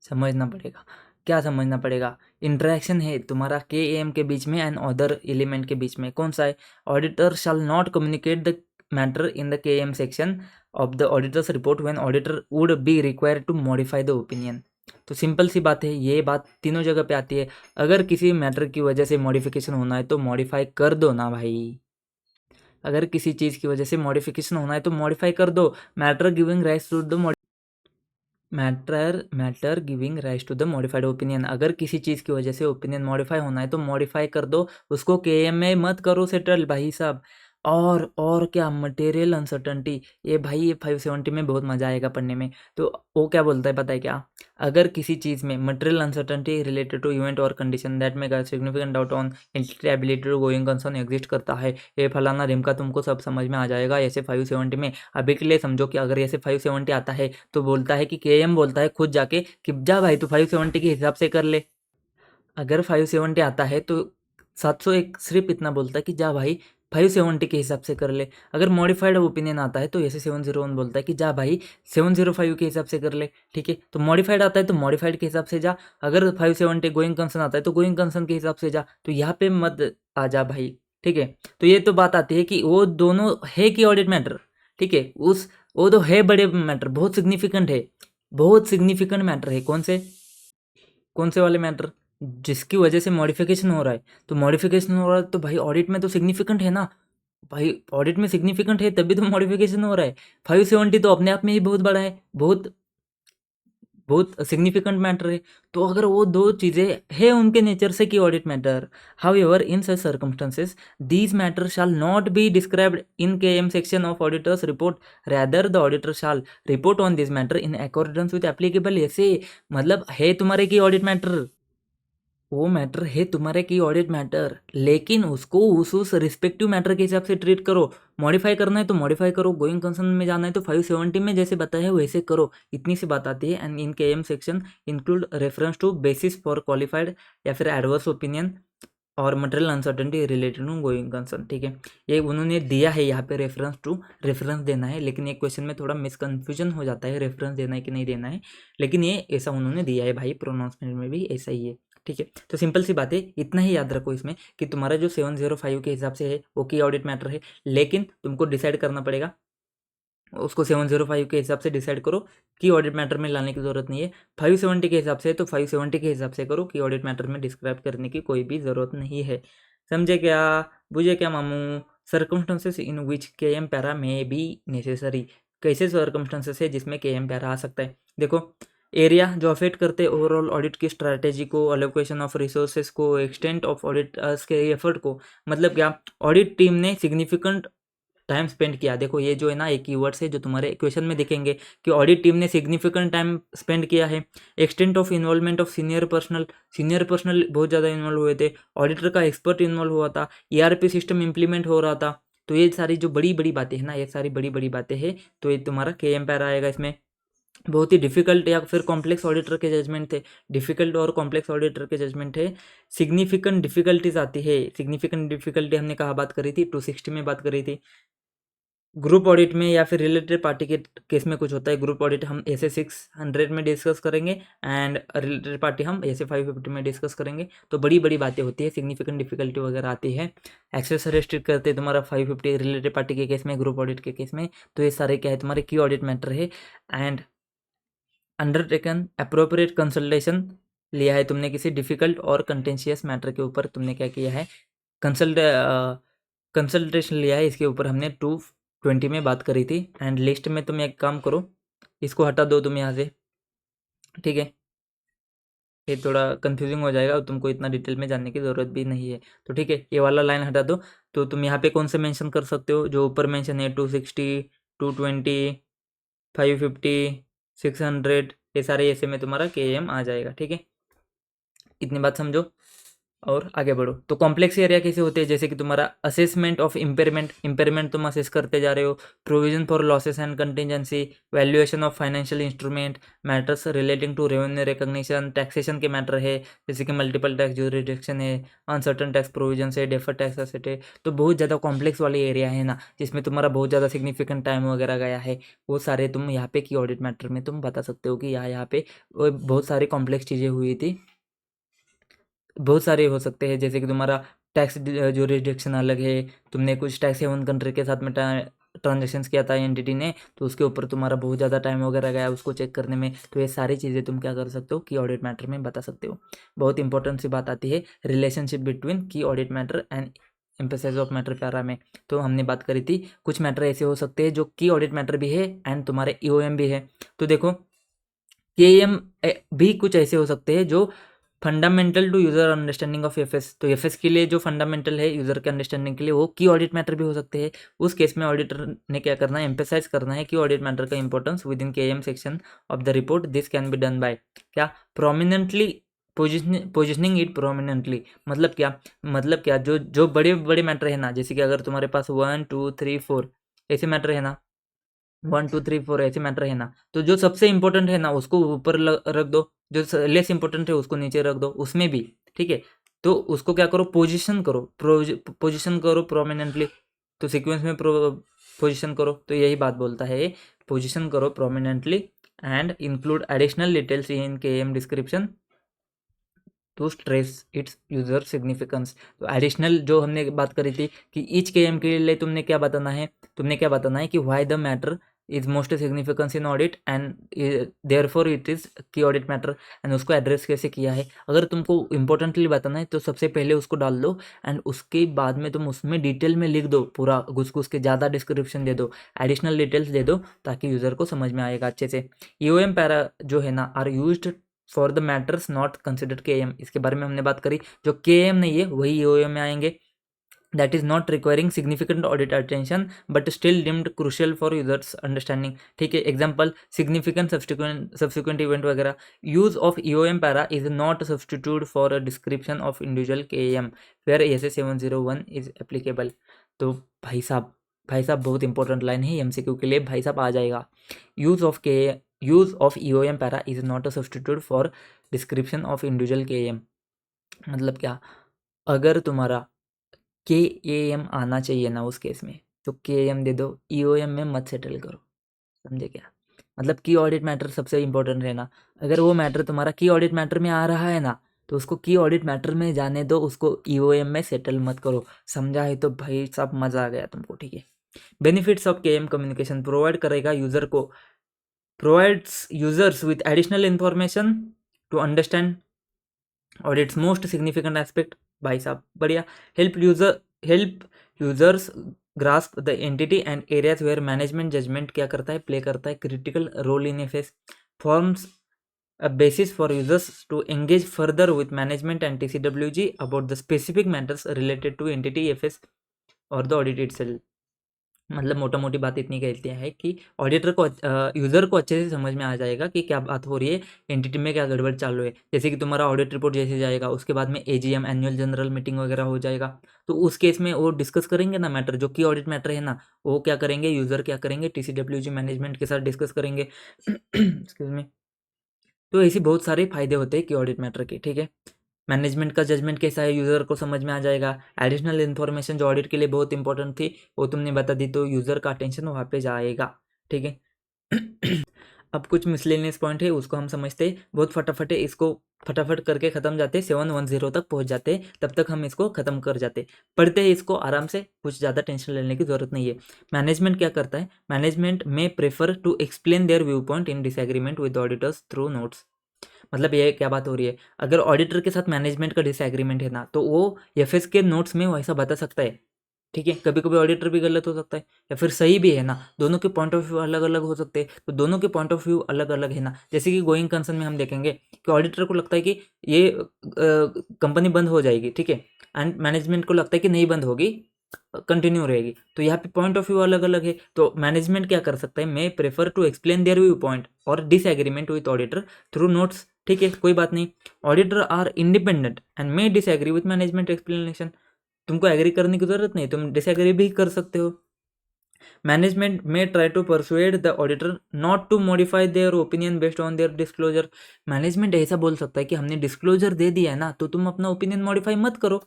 समझना पड़ेगा। क्या समझना पड़ेगा? इंटरेक्शन है तुम्हारा के एम के बीच में एंड अदर एलिमेंट के बीच में, कौन सा है? Auditor shall not communicate the matter in the K M section of the auditor's report when auditor would be required to modify the opinion. तो सिंपल सी बात है, ये बात तीनों जगह पे आती है। अगर किसी मैटर की वजह से मॉडिफिकेशन होना है तो मॉडिफाई कर दो ना भाई। अगर किसी चीज़ की वजह से मॉडिफिकेशन होना है तो मॉडिफाई कर दो। Matter giving rights to the matter giving rise to the modified opinion. अगर किसी चीज़ की वजह से ओपिनियन मॉडिफाई होना है तो मॉडिफाई कर दो, उसको के एम में मत करो सेटल भाई साहब। और क्या मटेरियल अनसर्टनटी, ये भाई ये 570 में बहुत मज़ा आएगा पढ़ने में। तो वो क्या बोलता है पता है क्या? अगर किसी चीज़ में material uncertainty related to event और कंडीशन दैट में significant doubt on ability to going concern exist करता है, ये फलाना रिमका तुमको सब समझ में आ जाएगा ऐसे 570 में। अभी के लिए समझो कि अगर ऐसे 570 आता है तो बोलता है कि के एम बोलता है खुद जाके कि जा भाई तू 570 के हिसाब से कर ले। अगर 570 आता है तो 701 सिर्फ इतना बोलता है कि जा भाई 570 के हिसाब से कर ले। अगर मॉडिफाइड ओपिनियन आता है तो ऐसे 701 बोलता है कि जा भाई 705 के हिसाब से कर ले। ठीक है, तो मॉडिफाइड आता है तो मॉडिफाइड के हिसाब से जा। अगर 570 गोइंग कंसर्न आता है तो गोइंग कंसर्न के हिसाब से जा। तो यहाँ पे मत आ जा भाई। ठीक है, तो ये तो बात आती है कि वो दोनों है कि ऑडिट मैटर। ठीक है, वो तो है बड़े मैटर, बहुत सिग्निफिकेंट है, बहुत सिग्निफिकेंट मैटर है। कौन से वाले मैटर? जिसकी वजह से मॉडिफिकेशन हो रहा है। तो मॉडिफिकेशन हो रहा है तो भाई ऑडिट में तो सिग्निफिकेंट है ना भाई। ऑडिट में सिग्निफिकेंट है तभी तो मॉडिफिकेशन हो रहा है। 570 तो अपने आप में ही बहुत बड़ा है, बहुत बहुत सिग्निफिकेंट मैटर है। तो अगर वो दो चीज़ें है उनके नेचर से कि audit matter, however in such circumstances these matter shall not be described in K M section of auditor's report, rather the auditor shall report on this matter in accordance with applicable. ऐसे मतलब है तुम्हारे की audit matter, वो matter है तुम्हारे की audit matter, लेकिन उसको उस रिस्पेक्टिव मैटर के हिसाब से ट्रीट करो। मॉडिफाई करना है तो मॉडिफाई करो, गोइंग कंसर्न में जाना है तो 570 में जैसे बताया है वैसे करो। इतनी सी बात आती है। And in K M section include reference to basis for qualified या फिर एडवर्स ओपिनियन और material uncertainty related to going concern. ठीक है, ये उन्होंने दिया है यहाँ पे रेफरेंस टू, रेफरेंस देना है। लेकिन एक क्वेश्चन में थोड़ा मिसकन्फ्यूजन हो जाता है रेफरेंस देना है कि नहीं देना है, लेकिन ये ऐसा उन्होंने दिया है भाई, प्रोनाउंसमेंट में भी ऐसा ही है। ठीक है, तो सिंपल सी बात है, इतना ही याद रखो इसमें कि तुम्हारा जो 705 के हिसाब से है वो की ऑडिट मैटर है, लेकिन तुमको डिसाइड करना पड़ेगा। उसको 705 के हिसाब से डिसाइड करो कि ऑडिट मैटर में लाने की ज़रूरत नहीं है। 570 के हिसाब से तो 570 के हिसाब से करो कि ऑडिट मैटर में डिस्क्राइब करने की कोई भी ज़रूरत नहीं है। समझे क्या? बुझे क्या मामू? सर्कमस्टेंसेस इन विच के एम पैरा में बी नेसेसरी। कैसे सर्कमस्टेंसेस है जिसमें के एम पैरा आ सकता है? देखो, एरिया जो अफेक्ट करते हैं ओवरऑल ऑडिट की स्ट्रैटेजी को, अलोकेशन ऑफ रिसोर्सेज को, एक्सटेंट ऑफ ऑडिट के एफर्ट को। मतलब क्या? ऑडिट टीम ने सिग्निफिकेंट टाइम स्पेंड किया। देखो ये जो है ना एक कीवर्ड्स है जो तुम्हारे क्वेश्चन में दिखेंगे कि ऑडिट टीम ने सिग्निफिकेंट टाइम स्पेंड किया है। Extent of involvement of senior personal बहुत ज़्यादा इन्वॉल्व हुए थे। ऑडिटर का एक्सपर्ट इन्वॉल्व हुआ था। ईआरपी सिस्टम इंप्लीमेंट हो रहा था। तो ये सारी जो बड़ी बड़ी बातें हैं ना, ये सारी बड़ी बड़ी बातें हैं। तो ये तुम्हारा के एम पैरा आएगा इसमें। बहुत ही डिफिकल्ट या फिर कॉम्प्लेक्स ऑडिटर के जजमेंट थे, डिफिकल्ट और कॉम्प्लेक्स ऑडिटर के जजमेंट है। सिग्निफिकेंट डिफिकल्टीज आती है। सिग्निफिकेंट डिफिकल्टी हमने कहा बात करी थी, 260 में बात करी थी। ग्रुप ऑडिट में या फिर रिलेटेड पार्टी के केस में कुछ होता है। ग्रुप ऑडिट हम ऐसे 600 में डिस्कस करेंगे एंड रिलेटेड पार्टी हम ऐसे 550 में डिस्कस करेंगे। तो बड़ी बड़ी बातें होती है, सिग्निफिकेंट डिफिकल्टी वगैरह आती है। एक्सेस रेस्ट्रिक्ट करते हैं तुम्हारा 550 रिलेटेड पार्टी के केस में, ग्रुप ऑडिट के केस में। तो ये सारे क्या है तुम्हारे की ऑडिट मैटर है। एंड अंडरटेकन अप्रोप्रिएट कंसल्टेशन लिया है तुमने किसी डिफिकल्ट और कंटेंशियस मैटर के ऊपर, तुमने क्या किया है कंसल्ट कंसल्टेशन लिया है। इसके ऊपर हमने 220 में बात करी थी। एंड लिस्ट में तुम एक काम करो, इसको हटा दो तुम यहाँ से। ठीक है, ये थोड़ा कंफ्यूजिंग हो जाएगा और तुमको इतना डिटेल में जानने की ज़रूरत भी नहीं है। तो ठीक है, ये वाला लाइन हटा दो। तो तुम यहाँ पे कौन से मेंशन कर सकते हो जो ऊपर मेंशन है? 260, 220, 550, 600, ये सारे ऐसे में तुम्हारा के एम आ जाएगा। ठीक है, इतनी बात समझो। और आगे बढ़ो। तो कॉम्प्लेक्स एरिया कैसे होते हैं, जैसे कि तुम्हारा असेसमेंट ऑफ इम्पेयरमेंट तुम असेस करते जा रहे हो, provision for losses and contingency, valuation of financial instrument, matters relating to revenue recognition, taxation के मैटर है जैसे कि मल्टीपल टैक्स ज्यूरिडिक्शन है, अनसर्टन टैक्स प्रोविजन है, डेफर टैक्स एसेट है। तो बहुत ज़्यादा कॉम्प्लेक्स वाले एरिया है ना, जिसमें तुम्हारा बहुत ज़्यादा सिग्निफिकेंट टाइम वगैरह गया है, वो सारे तुम यहाँ पे की ऑडिट मैटर में तुम बता सकते हो कि यहाँ पे बहुत सारी कॉम्प्लेक्स चीज़ें हुई थी। बहुत सारे हो सकते हैं, जैसे कि तुम्हारा टैक्स ज्यूरिडिक्शन अलग है, तुमने कुछ टैक्स हेवन कंट्री के साथ में ट्रांजेक्शन्स किया था एंटिटी ने, तो उसके ऊपर तुम्हारा बहुत ज़्यादा टाइम वगैरह गया उसको चेक करने में। तो ये सारी चीज़ें तुम क्या कर सकते हो की ऑडिट मैटर में बता सकते हो। बहुत इंपॉर्टेंट सी बात आती है relationship between key audit matter and emphasise of matter para में। तो हमने बात करी थी कुछ मैटर ऐसे हो सकते हैं जो की ऑडिट मैटर भी है एंड तुम्हारे ईओएम भी है। तो देखो केएम भी कुछ ऐसे हो सकते हैं जो fundamental to user understanding of FS. तो एफएस के लिए जो फंडामेंटल है यूजर के अंडरस्टैंडिंग के लिए, वो की ऑडिट मैटर भी हो सकते हैं। उस केस में ऑडिटर ने क्या करना है, एम्फेसाइज करना है कि ऑडिट मैटर का importance within KM section of the report. This can be done by क्या, प्रोमिनेंटली पोजिशनिंग इट प्रोमिनेंटली। मतलब क्या जो जो बड़े बड़े मैटर है ना, जैसे कि अगर तुम्हारे पास 1 2 3 4 ऐसे मैटर है ना, 1 2 3 4 ऐसे मैटर है ना, तो जो सबसे इंपॉर्टेंट है ना उसको ऊपर रख दो, जो लेस इंपॉर्टेंट है उसको नीचे रख दो उसमें भी, ठीक है। तो उसको क्या करो, पोजीशन करो प्रोमिनेंटली। तो सीक्वेंस में पोजीशन करो, तो यही बात बोलता है, पोजीशन करो prominently and include additional details in K M description to stress its user significance. तो एडिशनल जो हमने बात करी थी कि ईच के एम के लिए तुमने क्या बताना है कि why the matter is most significance in audit and therefore it is key audit matter, and उसको एड्रेस कैसे किया है। अगर तुमको इंपॉर्टेंटली बताना है तो सबसे पहले उसको डाल दो, एंड उसके बाद में तुम उसमें डिटेल में लिख दो, पूरा घुस घुस के ज़्यादा डिस्क्रिप्शन दे दो, एडिशनल डिटेल्स दे दो, ताकि यूज़र को समझ में आएगा अच्छे से। ईओएम पैरा जो है ना are used for the matters not considered K M, इसके बारे में हमने बात करी। जो के एम नहीं है वही ईओएम में आएंगे, that is not requiring significant audit attention but still deemed crucial for users understanding. ठीक है, एग्जाम्पल सिग्निफिकेंट सब्सिक्वेंट इवेंट वगैरह। Use of EOM para is not substitute for a description of individual K M where S 701 is applicable. तो भाई साहब बहुत important line है MCQ के लिए, भाई साहब आ जाएगा। Use of EOM para is not a substitute for description of individual K M. मतलब क्या, अगर तुम्हारा के ए एम आना चाहिए ना उस केस में, तो के एम दे दो, ईओएम में मत सेटल करो। समझे क्या, मतलब की ऑडिट मैटर सबसे इंपॉर्टेंट है ना। अगर वो मैटर तुम्हारा की ऑडिट मैटर में आ रहा है ना, तो उसको की ऑडिट मैटर में जाने दो, उसको ईओएम में सेटल मत करो। समझा है तो भाई सब मजा आ गया तुमको, ठीक है। Benefits of K M communication, provide करेगा यूजर को, provides users with additional information to understand audit's most significant aspect. भाई साहब बढ़िया। Help users grasp the entity and areas where management judgment क्या करता है, प्ले करता है critical role in FS, forms a basis for users to engage further with management and TCWG about the specific matters related to entity FS or the audit itself। मतलब मोटा मोटी बात इतनी कहती है कि ऑडिटर को यूज़र को अच्छे से समझ में आ जाएगा कि क्या बात हो रही है, एंटिटी में क्या गड़बड़ चालू है। जैसे कि तुम्हारा ऑडिट रिपोर्ट जैसे जाएगा, उसके बाद में एजीएम एनुअल जनरल मीटिंग वगैरह हो जाएगा, तो उस केस में वो डिस्कस करेंगे ना मैटर, जो कि ऑडिट मैटर है ना, वो क्या करेंगे, यूज़र क्या करेंगे, TCWG मैनेजमेंट के साथ डिस्कस करेंगे। Excuse me. तो ऐसे बहुत सारे फायदे होते हैं कि ऑडिट मैटर के, ठीक है। मैनेजमेंट का जजमेंट कैसा है यूज़र को समझ में आ जाएगा। एडिशनल इन्फॉर्मेशन जो ऑडिट के लिए बहुत इंपॉर्टेंट थी वो तुमने बता दी, तो यूज़र का अटेंशन वहाँ पे जाएगा, ठीक है। अब कुछ मिसलेनियस पॉइंट है उसको हम समझते हैं, बहुत फटाफट है, इसको फटाफट करके ख़त्म जाते, 710 तक पहुँच जाते, तब तक हम इसको ख़त्म कर जाते। पढ़ते हैं इसको आराम से, कुछ ज़्यादा टेंशन लेने की ज़रूरत नहीं है। मैनेजमेंट क्या करता है, मैनेजमेंट में prefer to explain their view point in disagreement with auditors through notes. मतलब ये क्या बात हो रही है, अगर ऑडिटर के साथ मैनेजमेंट का डिसएग्रीमेंट है ना, तो वो एफएस के नोट्स में वैसा बता सकता है, ठीक है। कभी कभी ऑडिटर भी गलत हो सकता है या फिर सही भी है ना, दोनों के पॉइंट ऑफ व्यू अलग अलग हो सकते हैं, तो दोनों के पॉइंट ऑफ व्यू अलग अलग है ना। जैसे कि गोइंग कंसर्न में हम देखेंगे कि ऑडिटर को लगता है कि ये कंपनी बंद हो जाएगी, ठीक है, एंड मैनेजमेंट को लगता है कि नहीं बंद होगी, कंटिन्यू रहेगी। तो यहाँ पे पॉइंट ऑफ व्यू अलग अलग है, तो मैनेजमेंट क्या कर सकता है, मैं prefer to explain their view point और disagreement with auditor through notes, ठीक है, कोई बात नहीं। Auditor are independent and may disagree with management explanation. तुमको एग्री करने की जरूरत नहीं, तुम डिसएग्री भी कर सकते हो। Management may try to persuade the auditor not to modify their opinion based on their disclosure। Management ऐसा बोल सकता है कि हमने डिस्क्लोजर दे दिया है ना, तो तुम अपना ओपिनियन मॉडिफाई मत करो।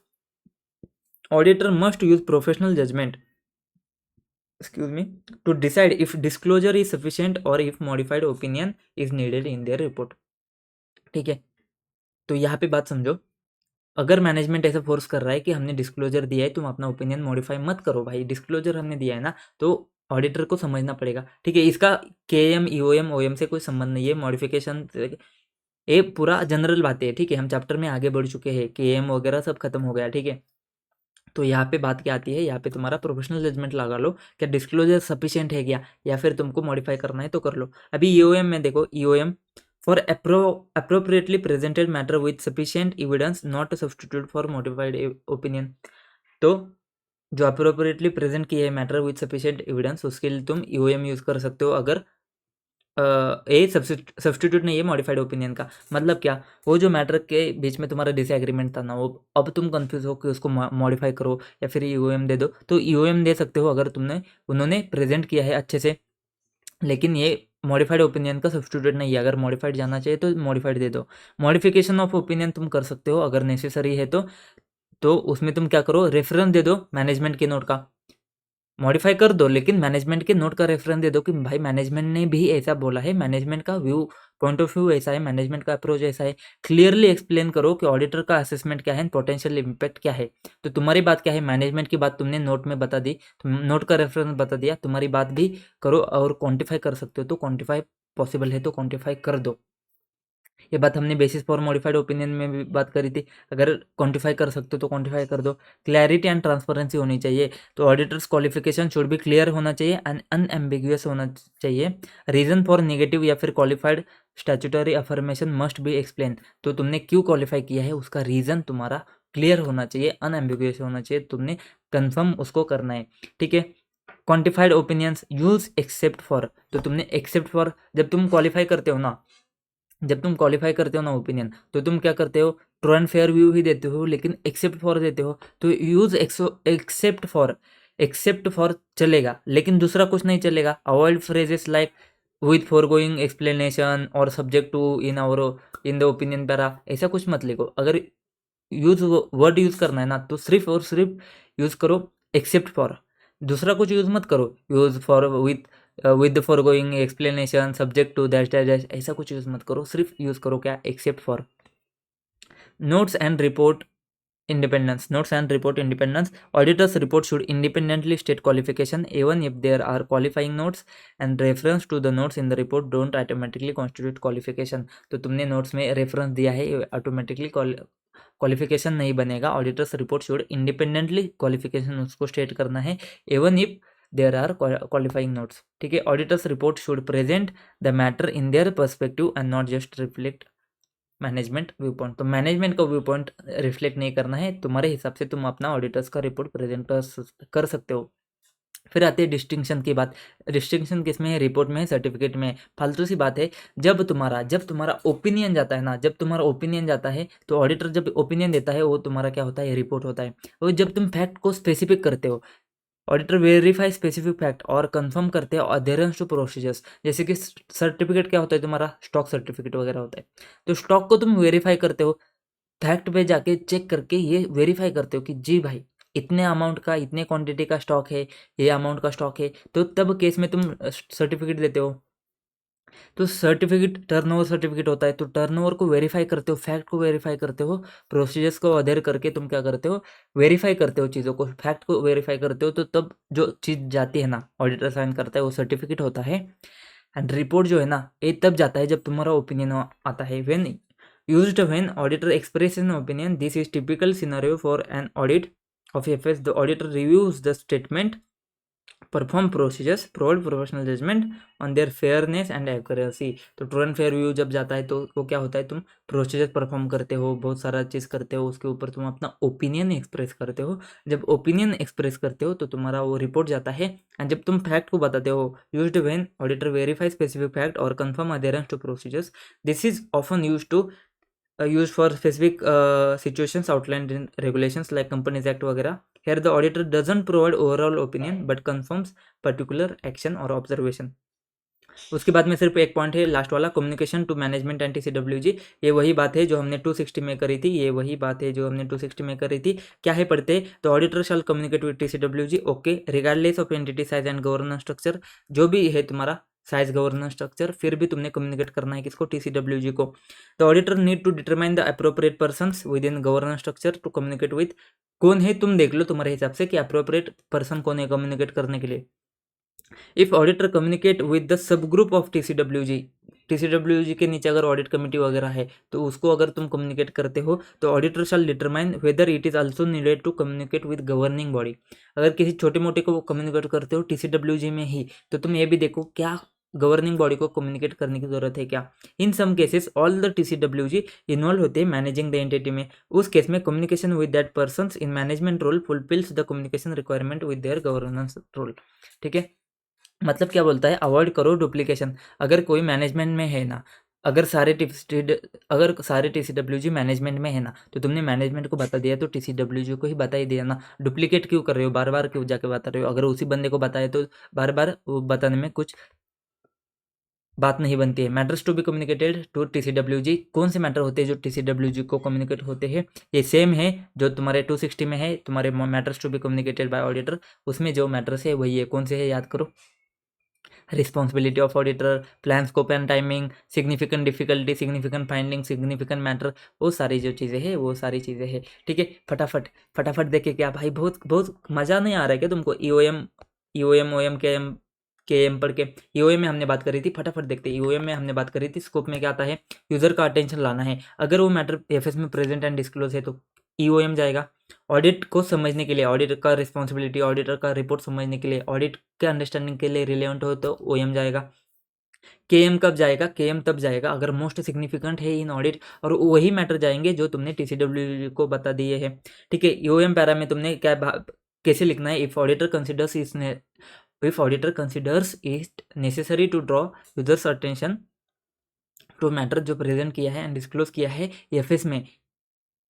Auditor must use professional judgment, excuse me, to decide if disclosure is sufficient or if modified opinion is needed in their report। ठीक है, तो यहाँ पे बात समझो, अगर मैनेजमेंट ऐसा फोर्स कर रहा है कि हमने डिस्क्लोजर दिया है, तुम अपना ओपिनियन मॉडिफाई मत करो भाई, डिस्क्लोजर हमने दिया है ना, तो ऑडिटर को समझना पड़ेगा। ठीक है, इसका KM EOM OM से कोई संबंध नहीं है, मॉडिफिकेशन ये पूरा जनरल बातें है। ठीक है, हम चैप्टर में आगे बढ़ चुके हैं, KM वगैरह सब खत्म हो गया। ठीक है, तो यहाँ पे बात क्या आती है, यहाँ पे तुम्हारा प्रोफेशनल जजमेंट लगा लो, क्या डिस्क्लोजर सफिशिएंट है क्या, या फिर तुमको मॉडिफाई करना है तो कर लो। अभी EOM में देखो, EOM for appropriately presented matter with sufficient evidence not a substitute for modified opinion। तो जो अप्रोप्रिएटली प्रेजेंट किया है मैटर विथ सफिशिएंट एविडेंस, उसके लिए तुम EOM यूज कर सकते हो। अगर ए सब्सटीट्यूट नहीं है मॉडिफाइड ओपिनियन का। मतलब क्या, वो जो मैटर के बीच में तुम्हारा डिसएग्रीमेंट था ना, वो अब तुम कंफ्यूज हो कि उसको मॉडिफाई करो या फिर EOM दे दो, तो EOM दे सकते हो अगर उन्होंने प्रेजेंट किया है अच्छे से, लेकिन ये मॉडिफाइड ओपिनियन का सब्सटीट्यूट नहीं है। अगर मॉडिफाइड जाना चाहिए तो मॉडिफाइड दे दो। मॉडिफिकेशन ऑफ ओपिनियन तुम कर सकते हो अगर नेसेसरी है तो उसमें तुम क्या करो, रेफरेंस दे दो मैनेजमेंट के नोट का। मॉडिफाई कर दो, लेकिन मैनेजमेंट के नोट का रेफरेंस दे दो कि भाई मैनेजमेंट ने भी ऐसा बोला है, मैनेजमेंट का पॉइंट ऑफ व्यू ऐसा है, मैनेजमेंट का अप्रोच ऐसा है। क्लियरली एक्सप्लेन करो कि ऑडिटर का असेसमेंट क्या है, पोटेंशियल इम्पैक्ट क्या है। तो तुम्हारी बात क्या है, मैनेजमेंट की बात तुमने नोट में बता दी, तुम नोट का रेफरेंस बता दिया, तुम्हारी बात भी करो। और क्वान्टिफाई कर सकते हो तो क्वान्टिफाई पॉसिबल है तो क्वान्टिफाई कर दो। ये बात हमने बेसिस फॉर मॉडिफाइड ओपिनियन में भी बात करी थी, अगर क्वांटिफाई कर सकते हो तो क्वांटिफाई कर दो। क्लैरिटी एंड ट्रांसपेरेंसी होनी चाहिए, तो ऑडिटर्स क्वालिफिकेशन शुड भी क्लियर होना चाहिए एंड अनएम्बिगुअस होना चाहिए। रीजन फॉर नेगेटिव या फिर qualified statutory affirmation must be explain. तो तुमने क्यों क्वालिफाई किया है उसका रीजन तुम्हारा क्लियर होना चाहिए, अनएम्बिगुअस होना चाहिए, तुमने कन्फर्म उसको करना है। ठीक है, quantified opinions use except for. तो तुमने एक्सेप्ट फॉर, जब तुम क्वालिफाई करते हो ना, जब तुम क्वालिफाई करते हो ना ओपिनियन, तो तुम क्या करते हो, ट्रू एंड फेयर व्यू ही देते हो, लेकिन एक्सेप्ट फॉर देते हो। तो use except for, except for चलेगा, लेकिन दूसरा कुछ नहीं चलेगा। Avoid phrases like with foregoing explanation और subject to in the opinion para, ऐसा कुछ मत लिखो। अगर यूज वर्ड यूज करना है ना, तो सिर्फ और सिर्फ यूज करो एक्सेप्ट फॉर, दूसरा कुछ यूज मत करो। Use for with the foregoing explanation subject to dash dash dash, ऐसा कुछ यूज मत करो, सिर्फ यूज करो क्या, except for. Notes and report independence, notes and report independence, auditors report should independently state qualification even if there are qualifying notes and reference to the notes in the report don't automatically constitute qualification। तो तुमने notes में reference दिया है, automatically qualification नहीं बनेगा। Auditor's report should independently qualification उसको state करना है, even if there are qualifying notes. ठीक है, auditor's report should present the matter in their perspective and not just reflect management view point. तो मैनेजमेंट का view point reflect नहीं करना है, तुम्हारे हिसाब से तुम अपना ऑडिटर्स का रिपोर्ट प्रेजेंट कर सकते हो। फिर आती है डिस्टिंक्शन की बात। डिस्टिंक्शन किस में है, रिपोर्ट में है, सर्टिफिकेट में है। फालतू सी बात है। जब तुम्हारा ओपिनियन जाता है ना, जब तुम्हारा ओपिनियन जाता है तो ऑडिटर जब ओपिनियन देता है वो तुम्हारा क्या होता है, रिपोर्ट होता है। और जब तुम फैक्ट को स्पेसिफिक करते हो, ऑडिटर वेरीफाई स्पेसिफिक फैक्ट और कंफर्म करते हैं अधेरेंस टू प्रोसीजर्स। जैसे कि सर्टिफिकेट क्या होता है तुम्हारा, स्टॉक सर्टिफिकेट वगैरह होता है। तो स्टॉक को तुम वेरीफाई करते हो, फैक्ट पे जाके चेक करके ये वेरीफाई करते हो कि जी भाई इतने अमाउंट का, इतने क्वांटिटी का स्टॉक है, ये अमाउंट का स्टॉक है, तो तब केस में तुम सर्टिफिकेट देते हो। तो सर्टिफिकेट टर्नओवर सर्टिफिकेट होता है, तो टर्नओवर को वेरीफाई करते हो, फैक्ट को वेरीफाई करते हो, प्रोसीजर्स को अधेर करके तुम क्या करते हो, वेरीफाई करते हो चीज़ों को, फैक्ट को वेरीफाई करते हो। तो तब जो चीज़ जाती है ना, ऑडिटर साइन करता है, वो सर्टिफिकेट होता है। एंड रिपोर्ट जो है ना, ये तब जाता है जब तुम्हारा ओपिनियन आता है। When used when auditor express an opinion, this is typical scenario for an audit of FS, the auditor reviews the statement perform procedures, provide professional judgment on their fairness and accuracy. तो true and fair view जब जाता है तो वो क्या होता है, तुम प्रोसीजर परफॉर्म करते हो, बहुत सारा चीज़ करते हो, उसके ऊपर तुम अपना ओपिनियन एक्सप्रेस करते हो। जब ओपिनियन एक्सप्रेस करते हो तो तुम्हारा वो रिपोर्ट जाता है। एंड जब तुम फैक्ट को बताते हो, used when auditor verify specific fact और confirm adherence to procedures, this is often used to used for specific situations outlined in regulations like Companies Act वगैरह। Here the auditor doesn't provide overall opinion but confirms particular action or observation। उसके बाद में सिर्फ एक point है last वाला, communication to management and TCWG। ये वही बात है जो हमने 260 में करी थी, ये वही बात है जो हमने 260 में करी थी। क्या है पढ़ते, तो auditor shell communicate with TCWG okay regardless of entity size and governance structure. जो भी है तुम्हारा साइज गवर्नेंस स्ट्रक्चर, फिर भी तुमने कम्युनिकेट करना है किसको, TCWG को। The auditor need to determine the appropriate persons within governance structure to communicate with. कौन है तुम देख लो तुम्हारे हिसाब से कि अप्रोप्रिएट पर्सन कौन है कम्युनिकेट करने के लिए। If auditor communicate with the sub group of TCWG के नीचे अगर ऑडिट कमेटी वगैरह है तो उसको अगर तुम कम्युनिकेट करते हो तो auditor shall determine whether it is also needed to communicate with governing body. अगर किसी छोटे मोटे को कम्युनिकेट करते हो TCWG में ही, तो तुम ये भी देखो क्या गवर्निंग बॉडी को कम्युनिकेट करने की जरूरत है क्या। In some cases all the TCWG involve होते हैं मैनेजिंग द एंटिटी में। उस केस में communication with that persons in management role fulfils the communication requirement with their governance role. ठीक है, मतलब क्या बोलता है, अवॉइड करो डुप्लीकेशन। अगर कोई मैनेजमेंट में है ना, अगर सारे TCWG मैनेजमेंट में है ना, तो तुमने मैनेजमेंट को बता दिया तो TCWG को ही बता ही दिया ना। डुप्लीकेट क्यों कर रहे हो, बार बार क्यों जाके बता रहे हो। अगर उसी बंदे को बताए तो बार बार बताने में कुछ बात नहीं बनती है। Matters to be communicated to TCWG, कौन से मैटर होते हैं जो TCWG को कम्युनिकेट होते हैं, ये सेम है जो तुम्हारे 260 में है, तुम्हारे matters to be communicated by auditor. उसमें जो मैटर्स है वही है, कौन से है याद करो। Responsibility of auditor, plan scope and timing, significant difficulty, significant finding, significant matter, वो सारी जो चीज़ें हैं वो सारी चीज़ें हैं। ठीक है, फटाफट फटाफट देखे क्या भाई, बहुत बहुत मज़ा नहीं आ रहा है क्या तुमको। EOM OM KM पढ़ के। EOM में हमने बात करी थी, फटाफट देखते हैं। EOM में हमने बात करी थी स्कोप में क्या आता है, यूज़र का अटेंशन लाना है। अगर वो मैटर FS में प्रेजेंट एंड डिस्क्लोज है तो EOM जाएगा। ऑडिट को समझने के लिए, ऑडिटर का रिस्पॉन्सिबिलिटी, ऑडिटर का रिपोर्ट समझने के लिए, ऑडिट के अंडरस्टैंडिंग के लिए रिलेवेंट हो तो OM जाएगा। KM कब जाएगा, KM तब जाएगा अगर मोस्ट सिग्निफिकेंट है इन ऑडिट, और वही मैटर जाएंगे जो तुमने TCWG को बता दिए हैं। ठीक है, EOM पैरा में तुमने क्या कैसे लिखना है, if auditor considers it necessary to draw users attention to matter जो प्रेजेंट किया है एंड डिस्क्लोज किया है FS में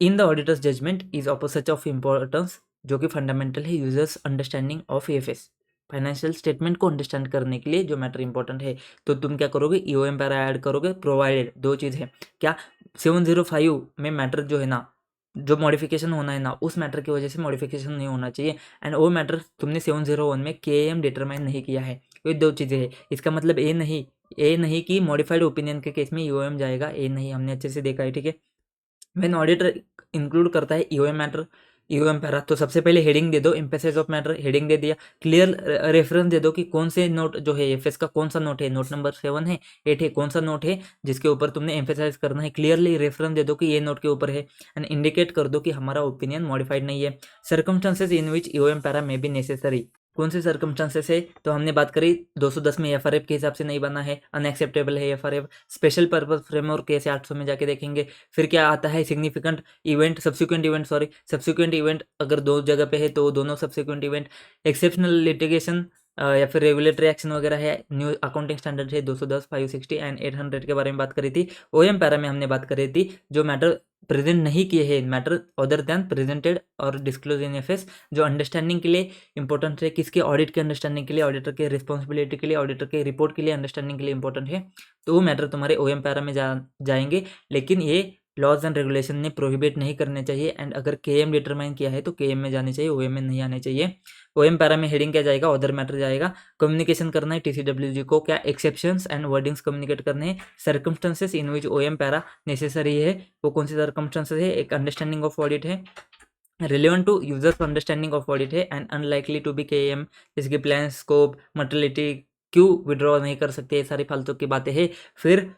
in the auditor's judgement is of such of importance, जो कि फंडामेंटल है users understanding of FS। Financial statement को अंडरस्टैंड करने के लिए जो मैटर इंपॉर्टेंट है, तो तुम क्या करोगे, EOM पैरा ऐड करोगे। प्रोवाइडेड दो चीज़ है क्या, 705 में मैटर जो है ना, जो मॉडिफिकेशन होना है ना, उस मैटर की वजह से मॉडिफिकेशन नहीं होना चाहिए। एंड वो मैटर तुमने 701 में KM डिटरमाइन नहीं किया है। ये दो चीज़ें हैं। इसका मतलब ये नहीं कि मॉडिफाइड ओपिनियन के केस में EOM जाएगा, ये नहीं, हमने अच्छे से देखा है। ठीक है, व्हेन ऑडिटर इंक्लूड करता है EOM मैटर, EOM पैरा, तो सबसे पहले हेडिंग दे दो, एम्फेसिस ऑफ मैटर, हेडिंग दे दिया। क्लियर रेफरेंस दे दो कि कौन से नोट जो है FS का कौन सा नोट है, नोट नंबर 7 है, 8 है, कौन सा नोट है जिसके ऊपर तुमने एम्फेसाइज करना है। क्लियरली रेफरेंस दे दो कि ये नोट के ऊपर है, एंड इंडिकेट कर दो कि हमारा ओपिनियन मॉडिफाइड नहीं है। Circumstances in which EOM para में बी नेसेसरी, कौन से सर्कमस्टांसेस है, तो हमने बात करी 210 में FRF के हिसाब से नहीं बना है, अनएक्सेप्टेबल है FRF। स्पेशल पर्पज फ्रेमवर्क कैसे 800 में जाके देखेंगे। फिर क्या आता है, सिग्निफिकेंट इवेंट, सब्सिक्वेंट इवेंट अगर दो जगह पे है तो दोनों सब्सिक्वेंट इवेंट। एक्सेप्शनल लिटिगेशन या फिर रेगुलेटरी एक्शन वगैरह है। न्यू अकाउंटिंग स्टैंडर्ड है 210, 560 एंड 800 के बारे में बात करी थी। OM पैरा में हमने बात करी थी जो मैटर प्रेजेंट नहीं किए हैं, मैटर अदर देन प्रेजेंटेड और डिस्क्लोज इन FS, जो अंडरस्टैंडिंग के लिए इंपॉर्टेंट है, किसके, ऑडिट के अंडरस्टैंडिंग के लिए, ऑडिटर के रिस्पॉन्सिबिलिटी के लिए, ऑडिटर के रिपोर्ट के लिए अंडरस्टैंडिंग के लिए इंपॉर्टेंट है, तो वो मैटर तुम्हारे OM पैरा में जाएंगे। लेकिन ये लॉज एंड रेगुलेशन ने प्रोहिबिट नहीं करने चाहिए। एंड अगर KM डिटरमाइन किया है तो KM में जाने चाहिए, OM में नहीं आने चाहिए। OM पैरा में हेडिंग क्या जाएगा, अदर मैटर जाएगा। कम्युनिकेशन करना है TCWG को, क्या एक्सेप्शंस एंड वर्डिंग्स कम्युनिकेट करने हैं। Circumstances in which OM para necessary है, वो कौन से सर्कमस्टांसेस है, एक अंडरस्टैंडिंग ऑफ ऑडिट है, relevant to users understanding of audit है, and unlikely to be KM, इसके प्लान स्कोप मटेरियलिटी, क्यों विड्रॉ नहीं कर सकते, ये सारी फालतू की बातें हैं। फिर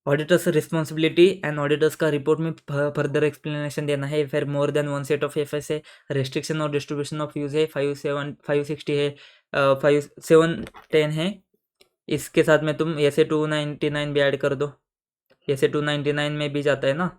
ऑडिटर्स रिस्पॉन्सिबिलिटी एंड ऑडिटर्स का रिपोर्ट में फर्दर एक्सप्लेनेशन देना है। फिर more than one set of FS है, रेस्ट्रिक्शन और डिस्ट्रीब्यूशन ऑफ यूज है, 560 है, 5710 है। इसके साथ में तुम ऐसे 299 भी ऐड कर दो, ऐसे 299 में भी जाता है ना,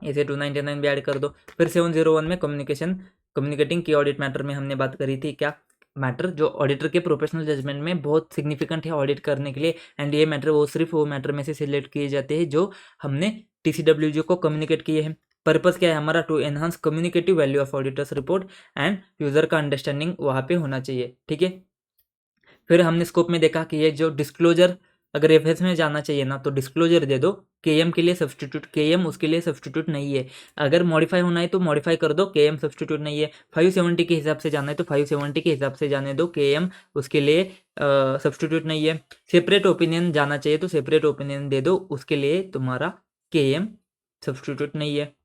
ऐसे 299 भी ऐड कर दो। फिर 701 में कम्युनिकेटिंग की ऑडिट मैटर में हमने बात करी थी क्या, मैटर जो ऑडिटर के प्रोफेशनल जजमेंट में बहुत सिग्निफिकेंट है ऑडिट करने के लिए, एंड ये मैटर वो सिर्फ वो मैटर में से सिलेक्ट किए जाते हैं जो हमने TCWG को कम्युनिकेट किए हैं। पर्पस क्या है हमारा, to enhance communicative value of auditor's report and user का अंडरस्टैंडिंग वहाँ पे होना चाहिए, ठीक है। फिर हमने स्कोप में देखा कि ये जो डिस्क्लोजर अगर एफएस में जाना चाहिए ना तो डिस्क्लोजर दे दो, केएम के लिए सब्सटीट्यूट, केएम उसके लिए सब्सटीट्यूट नहीं है। अगर मॉडिफाई होना है तो मॉडिफाई कर दो, केएम सब्सटीट्यूट नहीं है। 570 के हिसाब से जाना है तो 570 के हिसाब से जाने दो, केएम उसके लिए सब्सटीट्यूट नहीं है। सेपरेट ओपिनियन जाना चाहिए तो सेपरेट ओपिनियन दे दो, उसके लिए तुम्हारा केएम सब्सटीट्यूट नहीं है।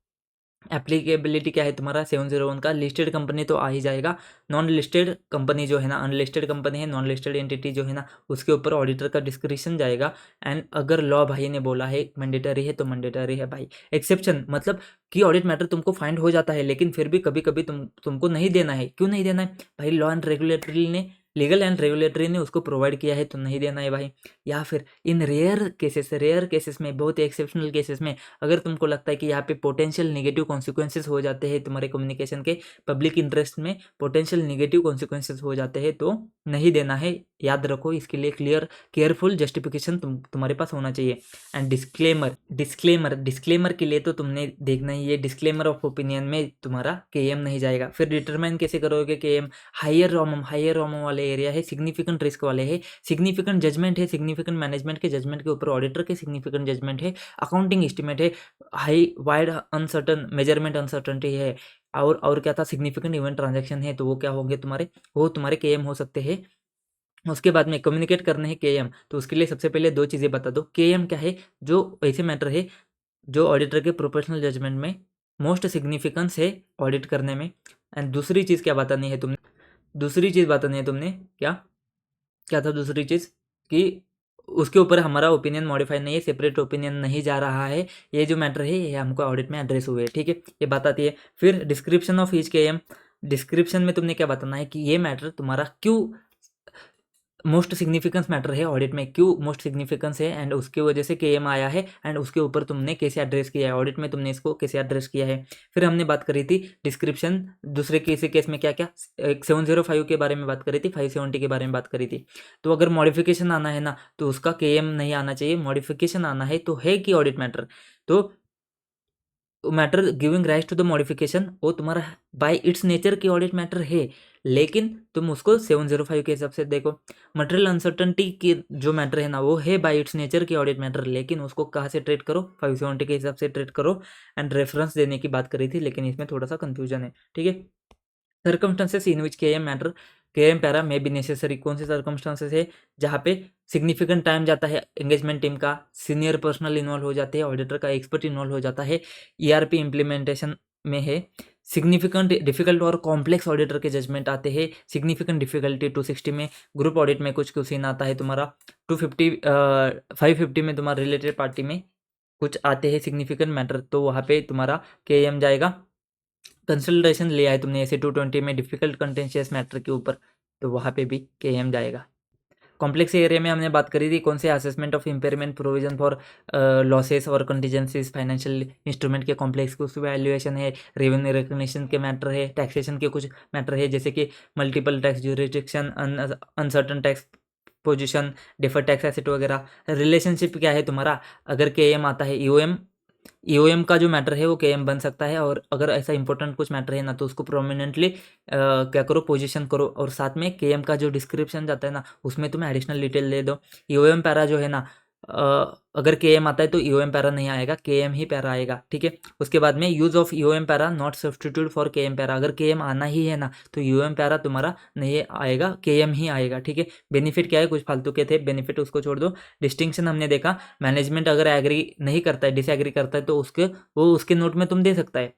एप्लीकेबिलिटी क्या है तुम्हारा 701 का, लिस्टेड कंपनी तो आ ही जाएगा, नॉन लिस्टेड कंपनी जो है ना, अनलिस्टेड कंपनी है, नॉन लिस्टेड एंटिटी जो है ना, उसके ऊपर ऑडिटर का डिस्क्रिप्शन जाएगा। एंड अगर लॉ भाई ने बोला है मैंडेटरी है तो मैंडेटरी है भाई। एक्सेप्शन मतलब कि ऑडिट मैटर तुमको फाइंड हो जाता है लेकिन फिर भी कभी कभी तुमको नहीं देना है, क्यों नहीं देना है भाई, लॉ एंड रेगुलेटरी ने, लीगल एंड रेगुलेटरी ने उसको प्रोवाइड किया है तो नहीं देना है भाई। या फिर इन रेयर केसेस में, बहुत ही एक्सेप्शनल केसेस में अगर तुमको लगता है कि यहाँ पे पोटेंशियल नेगेटिव कॉन्सिक्वेंसेस हो जाते हैं तुम्हारे कम्युनिकेशन के, पब्लिक इंटरेस्ट में पोटेंशियल नेगेटिव कॉन्सिक्वेंसेस हो जाते हैं तो नहीं देना है। याद रखो, इसके लिए क्लियर केयरफुल जस्टिफिकेशन तुम्हारे पास होना चाहिए। एंड डिस्क्लेमर के लिए तो तुमने देखना ही है, डिस्क्लेमर ऑफ ओपिनियन में तुम्हारा केएम नहीं जाएगा। फिर डिटरमाइन कैसे करोगे केएम, हायर रोमम वाले एरिया है, सिग्निफिकेंट रिस्क वाले है, सिग्निफिकेंट जजमेंट है, सिग्निफिकेंट मैनेजमेंट के जजमेंट के ऊपर ऑडिटर के सिग्निफिकेंट जजमेंट है, अकाउंटिंग एस्टिमेट है, high wide uncertain measurement uncertainty है, और क्या था, सिग्निफिकेंट इवेंट ट्रांजैक्शन है, तो वो क्या होंगे तुम्हारे, वो तुम्हारे केएम हो सकते हैं। उसके बाद में कम्युनिकेट करने हैं केएम, तो उसके लिए सबसे पहले दो चीज़ें बता दो। केएम क्या है, जो ऐसे मैटर है जो ऑडिटर के प्रोफेशनल जजमेंट में मोस्ट सिग्निफिकेंस है ऑडिट करने में। एंड दूसरी चीज़ क्या बतानी है तुमने, क्या था दूसरी चीज़, कि उसके ऊपर हमारा ओपिनियन मॉडिफाई नहीं है, सेपरेट ओपिनियन नहीं जा रहा है, ये जो मैटर है ये हमको ऑडिट में एड्रेस हुए, ठीक है, ये बात आती है। फिर description of each KM, description में तुमने क्या बताना है कि ये मैटर तुम्हारा क्यों मोस्ट सिग्निफिकेंस मैटर है ऑडिट में, क्यों मोस्ट सिग्निफिकेंस है एंड उसकी वजह से केएम आया है, एंड उसके ऊपर तुमने कैसे एड्रेस किया है, ऑडिट में तुमने इसको कैसे एड्रेस किया है। फिर हमने बात करी थी डिस्क्रिप्शन, दूसरे केस में क्या क्या, एक 705 के बारे में बात करी थी, 570 के बारे में बात करी थी। तो अगर मॉडिफिकेशन आना है ना तो उसका केएम नहीं आना चाहिए, मॉडिफिकेशन आना है तो है कि ऑडिट मैटर, तो matter giving rise to the modification वो तुम्हारा by its nature key audit matter है, लेकिन तुम उसको 705 के हिसाब से देखो। मटेरियल अनसर्टनिटी की जो मैटर है ना वो है bye its nature key audit matter, लेकिन उसको कहाँ से ट्रीट करो, 570 के हिसाब से ट्रीट करो। एंड रेफरेंस देने की बात करी थी लेकिन इसमें थोड़ा सा कंफ्यूजन है, ठीक है। Circumstances in which KM matter, KM para में भी नेसेसरी, कौन से सर्कमस्टांसेस है जहाँ पे सिग्निफिकेंट टाइम जाता है, एंगेजमेंट टीम का, सीनियर पर्सनल इन्वॉल्व हो जाते हैं, ऑडिटर का एक्सपर्ट इन्वॉल्व हो जाता है, ईआरपी इम्प्लीमेंटेशन में है, सिग्निफिकेंट डिफिकल्ट और कॉम्प्लेक्स ऑडिटर के जजमेंट आते हैं, सिग्निफिकेंट डिफिकल्टी 260 में, ग्रुप ऑडिट में कुछ सीन आता है तुम्हारा, 550 में तुम्हारा रिलेटेड पार्टी में कुछ आते हैं सिग्निफिकेंट मैटर, तो वहाँ पे तुम्हारा केएम जाएगा। कंसल्टेशन लिया है तुमने ऐसे 220 में डिफिकल्ट कंटेंशियस मैटर के ऊपर, तो वहाँ पे भी केएम जाएगा। कॉम्प्लेक्स एरिया में हमने बात करी थी कौन से, assessment of impairment, provision for losses और कंटीजेंसीज, फाइनेंशियल इंस्ट्रूमेंट के कॉम्प्लेक्स की उसकी वैल्यूएशन है, रेवेन्यू रिकग्निशन के मैटर है, टैक्सेशन के कुछ मैटर है जैसे कि multiple tax jurisdiction, uncertain tax position, defer tax asset वगैरह। रिलेशनशिप क्या है तुम्हारा, अगर केएम आता है ईओएम का जो मैटर है वो केएम बन सकता है, और अगर ऐसा इंपॉर्टेंट कुछ मैटर है ना तो उसको प्रोमिनेंटली क्या करो, पोजीशन करो, और साथ में केएम का जो डिस्क्रिप्शन जाता है ना उसमें तुम्हें एडिशनल डिटेल दे दो। ईओएम पैरा जो है ना, अगर केएम आता है तो ईओएम पैरा नहीं आएगा, केएम ही पैरा आएगा, ठीक है। उसके बाद में use of EOM para not substitute for KM para, अगर केएम आना ही है ना तो ईओएम पैरा तुम्हारा नहीं आएगा, केएम ही आएगा, ठीक है। बेनिफिट क्या है, कुछ फालतू के थे बेनिफिट, उसको छोड़ दो। डिस्टिंक्शन हमने देखा, मैनेजमेंट अगर एग्री नहीं करता है, डिसएग्री करता है तो उसके नोट में तुम दे सकता है,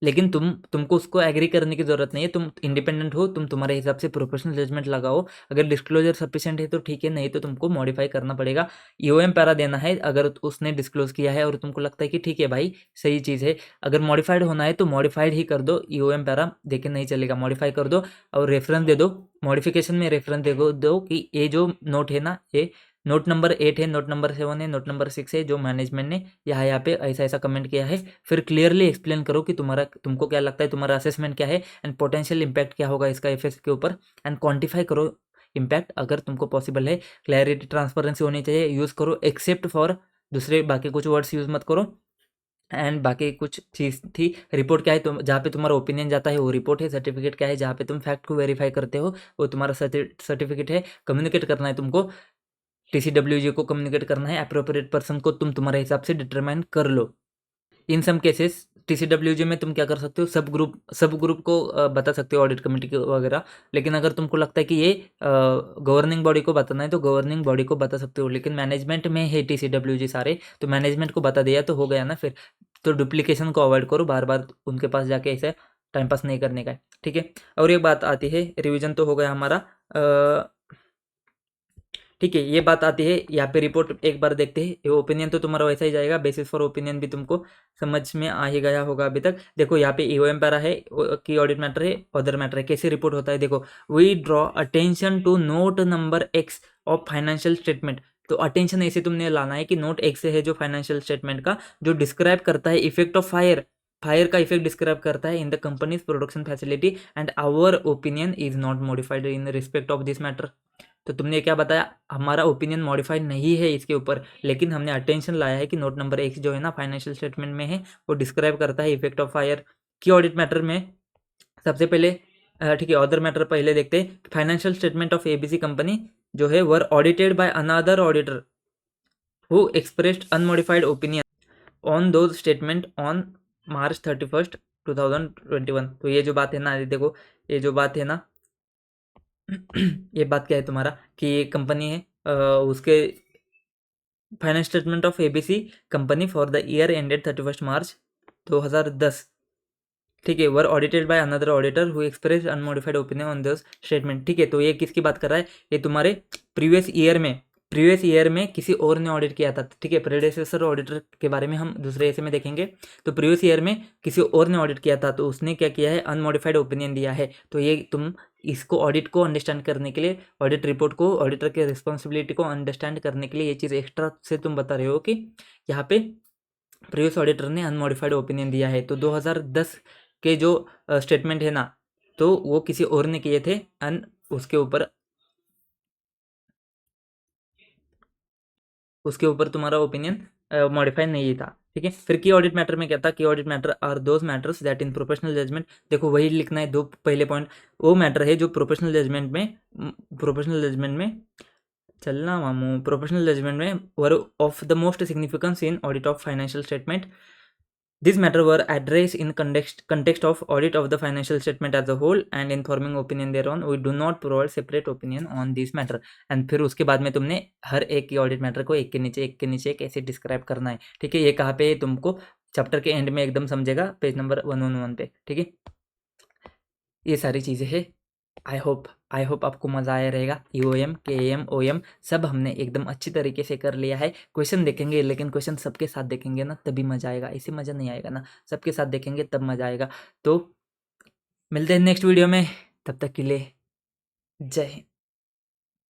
लेकिन तुमको उसको एग्री करने की ज़रूरत नहीं है, तुम इंडिपेंडेंट हो, तुम तुम्हारे हिसाब से प्रोफेशनल जजमेंट लगाओ। अगर डिस्क्लोजर सफिशिएंट है तो ठीक है, नहीं तो तुमको मॉडिफाई करना पड़ेगा। ईओएम पैरा देना है अगर उसने डिस्क्लोज किया है और तुमको लगता है कि ठीक है भाई सही चीज़ है। अगर मॉडिफाइड होना है तो मॉडिफाइड ही कर दो, ईओएम पैरा देके नहीं चलेगा, मॉडिफाई कर दो और रेफरेंस दे दो। मॉडिफिकेशन में रेफरेंस दो कि ये जो नोट है ना, ये नोट नंबर 8 है, नोट नंबर 7 है, नोट नंबर 6 है, जो मैनेजमेंट ने यहाँ पे ऐसा कमेंट किया है। फिर क्लियरली एक्सप्लेन करो कि तुमको क्या लगता है, तुम्हारा असेसमेंट क्या है एंड पोटेंशियल इम्पैक्ट क्या होगा इसका एफएस के ऊपर, एंड क्वांटिफाई करो इम्पैक्ट अगर तुमको पॉसिबल है। क्लैरिटी ट्रांसपेरेंसी होनी चाहिए, यूज़ करो एक्सेप्ट फॉर, दूसरे बाकी कुछ वर्ड्स यूज़ मत करो। एंड बाकी कुछ चीज़ थी, रिपोर्ट क्या है, तुम जहाँ पे तुम्हारा ओपिनियन जाता है वो रिपोर्ट है। सर्टिफिकेट क्या है, जहाँ पे तुम फैक्ट को वेरीफाई करते हो वो तुम्हारा सर्टिफिकेट है। कम्युनिकेट करना है तुमको, टीसीडब्ल्यूजी को कम्युनिकेट करना है, अप्रोप्रिएट पर्सन को तुम तुम्हारे हिसाब से डिटरमाइन कर लो। इन सम केसेस टीसीडब्ल्यूजी में तुम क्या कर सकते हो, सब ग्रुप को बता सकते हो, ऑडिट कमेटी वगैरह। लेकिन अगर तुमको लगता है कि ये गवर्निंग बॉडी को बताना है तो गवर्निंग बॉडी को बता सकते हो। लेकिन मैनेजमेंट में है टीसीडब्ल्यूजी सारे, तो मैनेजमेंट को बता दिया तो हो गया ना फिर। तो डुप्लीकेशन को अवॉइड करो, बार बार उनके पास जाके ऐसे टाइम पास नहीं करने का है, ठीक है। और एक बात आती है, रिविजन तो हो गया हमारा, ठीक है। ये बात आती है यहाँ पे, रिपोर्ट एक बार देखते हैं। ये ओपिनियन तो तुम्हारा वैसा ही जाएगा, बेसिस फॉर ओपिनियन भी तुमको समझ में आ ही गया होगा अभी तक। देखो यहाँ पे ईओएम पैरा है कि ऑडिट मैटर है, अदर मैटर है। कैसे रिपोर्ट होता है देखो, we draw attention to note number X of financial statement. तो अटेंशन ऐसे तुमने लाना है कि नोट एक्स है जो फाइनेंशियल स्टेटमेंट का, जो डिस्क्राइब करता है इफेक्ट ऑफ फायर, फायर का इफेक्ट डिस्क्राइब करता है in the company's production facility, and our opinion is not modified in respect of this matter. तो तुमने क्या बताया, हमारा ओपिनियन मॉडिफाइड नहीं है इसके ऊपर, लेकिन हमने अटेंशन लाया है कि नोट नंबर एक जो है ना फाइनेंशियल स्टेटमेंट में है, वो डिस्क्राइब करता है इफेक्ट ऑफ फायर की ऑडिट मैटर में। सबसे पहले ठीक है, अदर मैटर पहले देखते हैं। Financial statement of ABC company जो है were audited by another auditor who expressed unmodified opinion on those statement on March 31, 2021। तो ये जो बात है ना, देखो ये जो बात है ना, ये बात क्या है तुम्हारा कि ये कंपनी है उसके finance statement of ABC company for the year ended 31 March 2010, ठीक है, were audited by another auditor who express unmodified opinion on this statement. ठीक है, तो ये किसकी बात कर रहा है, ये तुम्हारे प्रीवियस ईयर में किसी और ने ऑडिट किया था, ठीक है। प्रेडेसेसर ऑडिटर के बारे में हम दूसरे ऐसे में देखेंगे। तो प्रीवियस ईयर में किसी और ने ऑडिट किया था, तो उसने क्या किया है, अनमोडिफाइड ओपिनियन दिया है। तो ये तुम इसको ऑडिट को अंडरस्टैंड करने के लिए, ऑडिट रिपोर्ट को, ऑडिटर के रिस्पॉन्सिबिलिटी को अंडरस्टैंड करने के लिए ये चीज़ एक्स्ट्रा से तुम बता रहे हो कि यहाँ पे प्रीवियस ऑडिटर ने अनमोडिफाइड ओपिनियन दिया है। तो 2010 के जो स्टेटमेंट है ना, तो वो किसी और ने किए थे, उसके ऊपर तुम्हारा ओपिनियन मॉडिफाई नहीं था, ठीक है। फिर की ऑडिट मैटर में क्या था, key audit matter are those matters that in professional judgment, देखो वही लिखना है, दो पहले पॉइंट, वो मैटर है जो प्रोफेशनल जजमेंट में चलना मामू, प्रोफेशनल जजमेंट में were of the most significance in audit of financial statement. This matter were addressed in context of audit of the financial statement as a whole and in forming opinion thereon. We do not provide separate opinion on this matter. And फिर उसके बाद में तुमने हर एक की audit matter को एक के नीचे एक ऐसे डिस्क्राइब करना है, ठीक है। ये कहाँ पे तुमको चैप्टर के एंड में एकदम समझेगा, पेज नंबर 111 पे, ठीक है। ये सारी चीज़ें हैं। आई होप आपको मज़ा आया रहेगा। ईओएम केएम ओएम सब हमने एकदम अच्छी तरीके से कर लिया है। क्वेश्चन देखेंगे, लेकिन क्वेश्चन सबके साथ देखेंगे ना तभी मज़ा आएगा, ऐसे मज़ा नहीं आएगा ना, सबके साथ देखेंगे तब मज़ा आएगा। तो मिलते हैं नेक्स्ट वीडियो में, तब तक के लिए जय हिंद।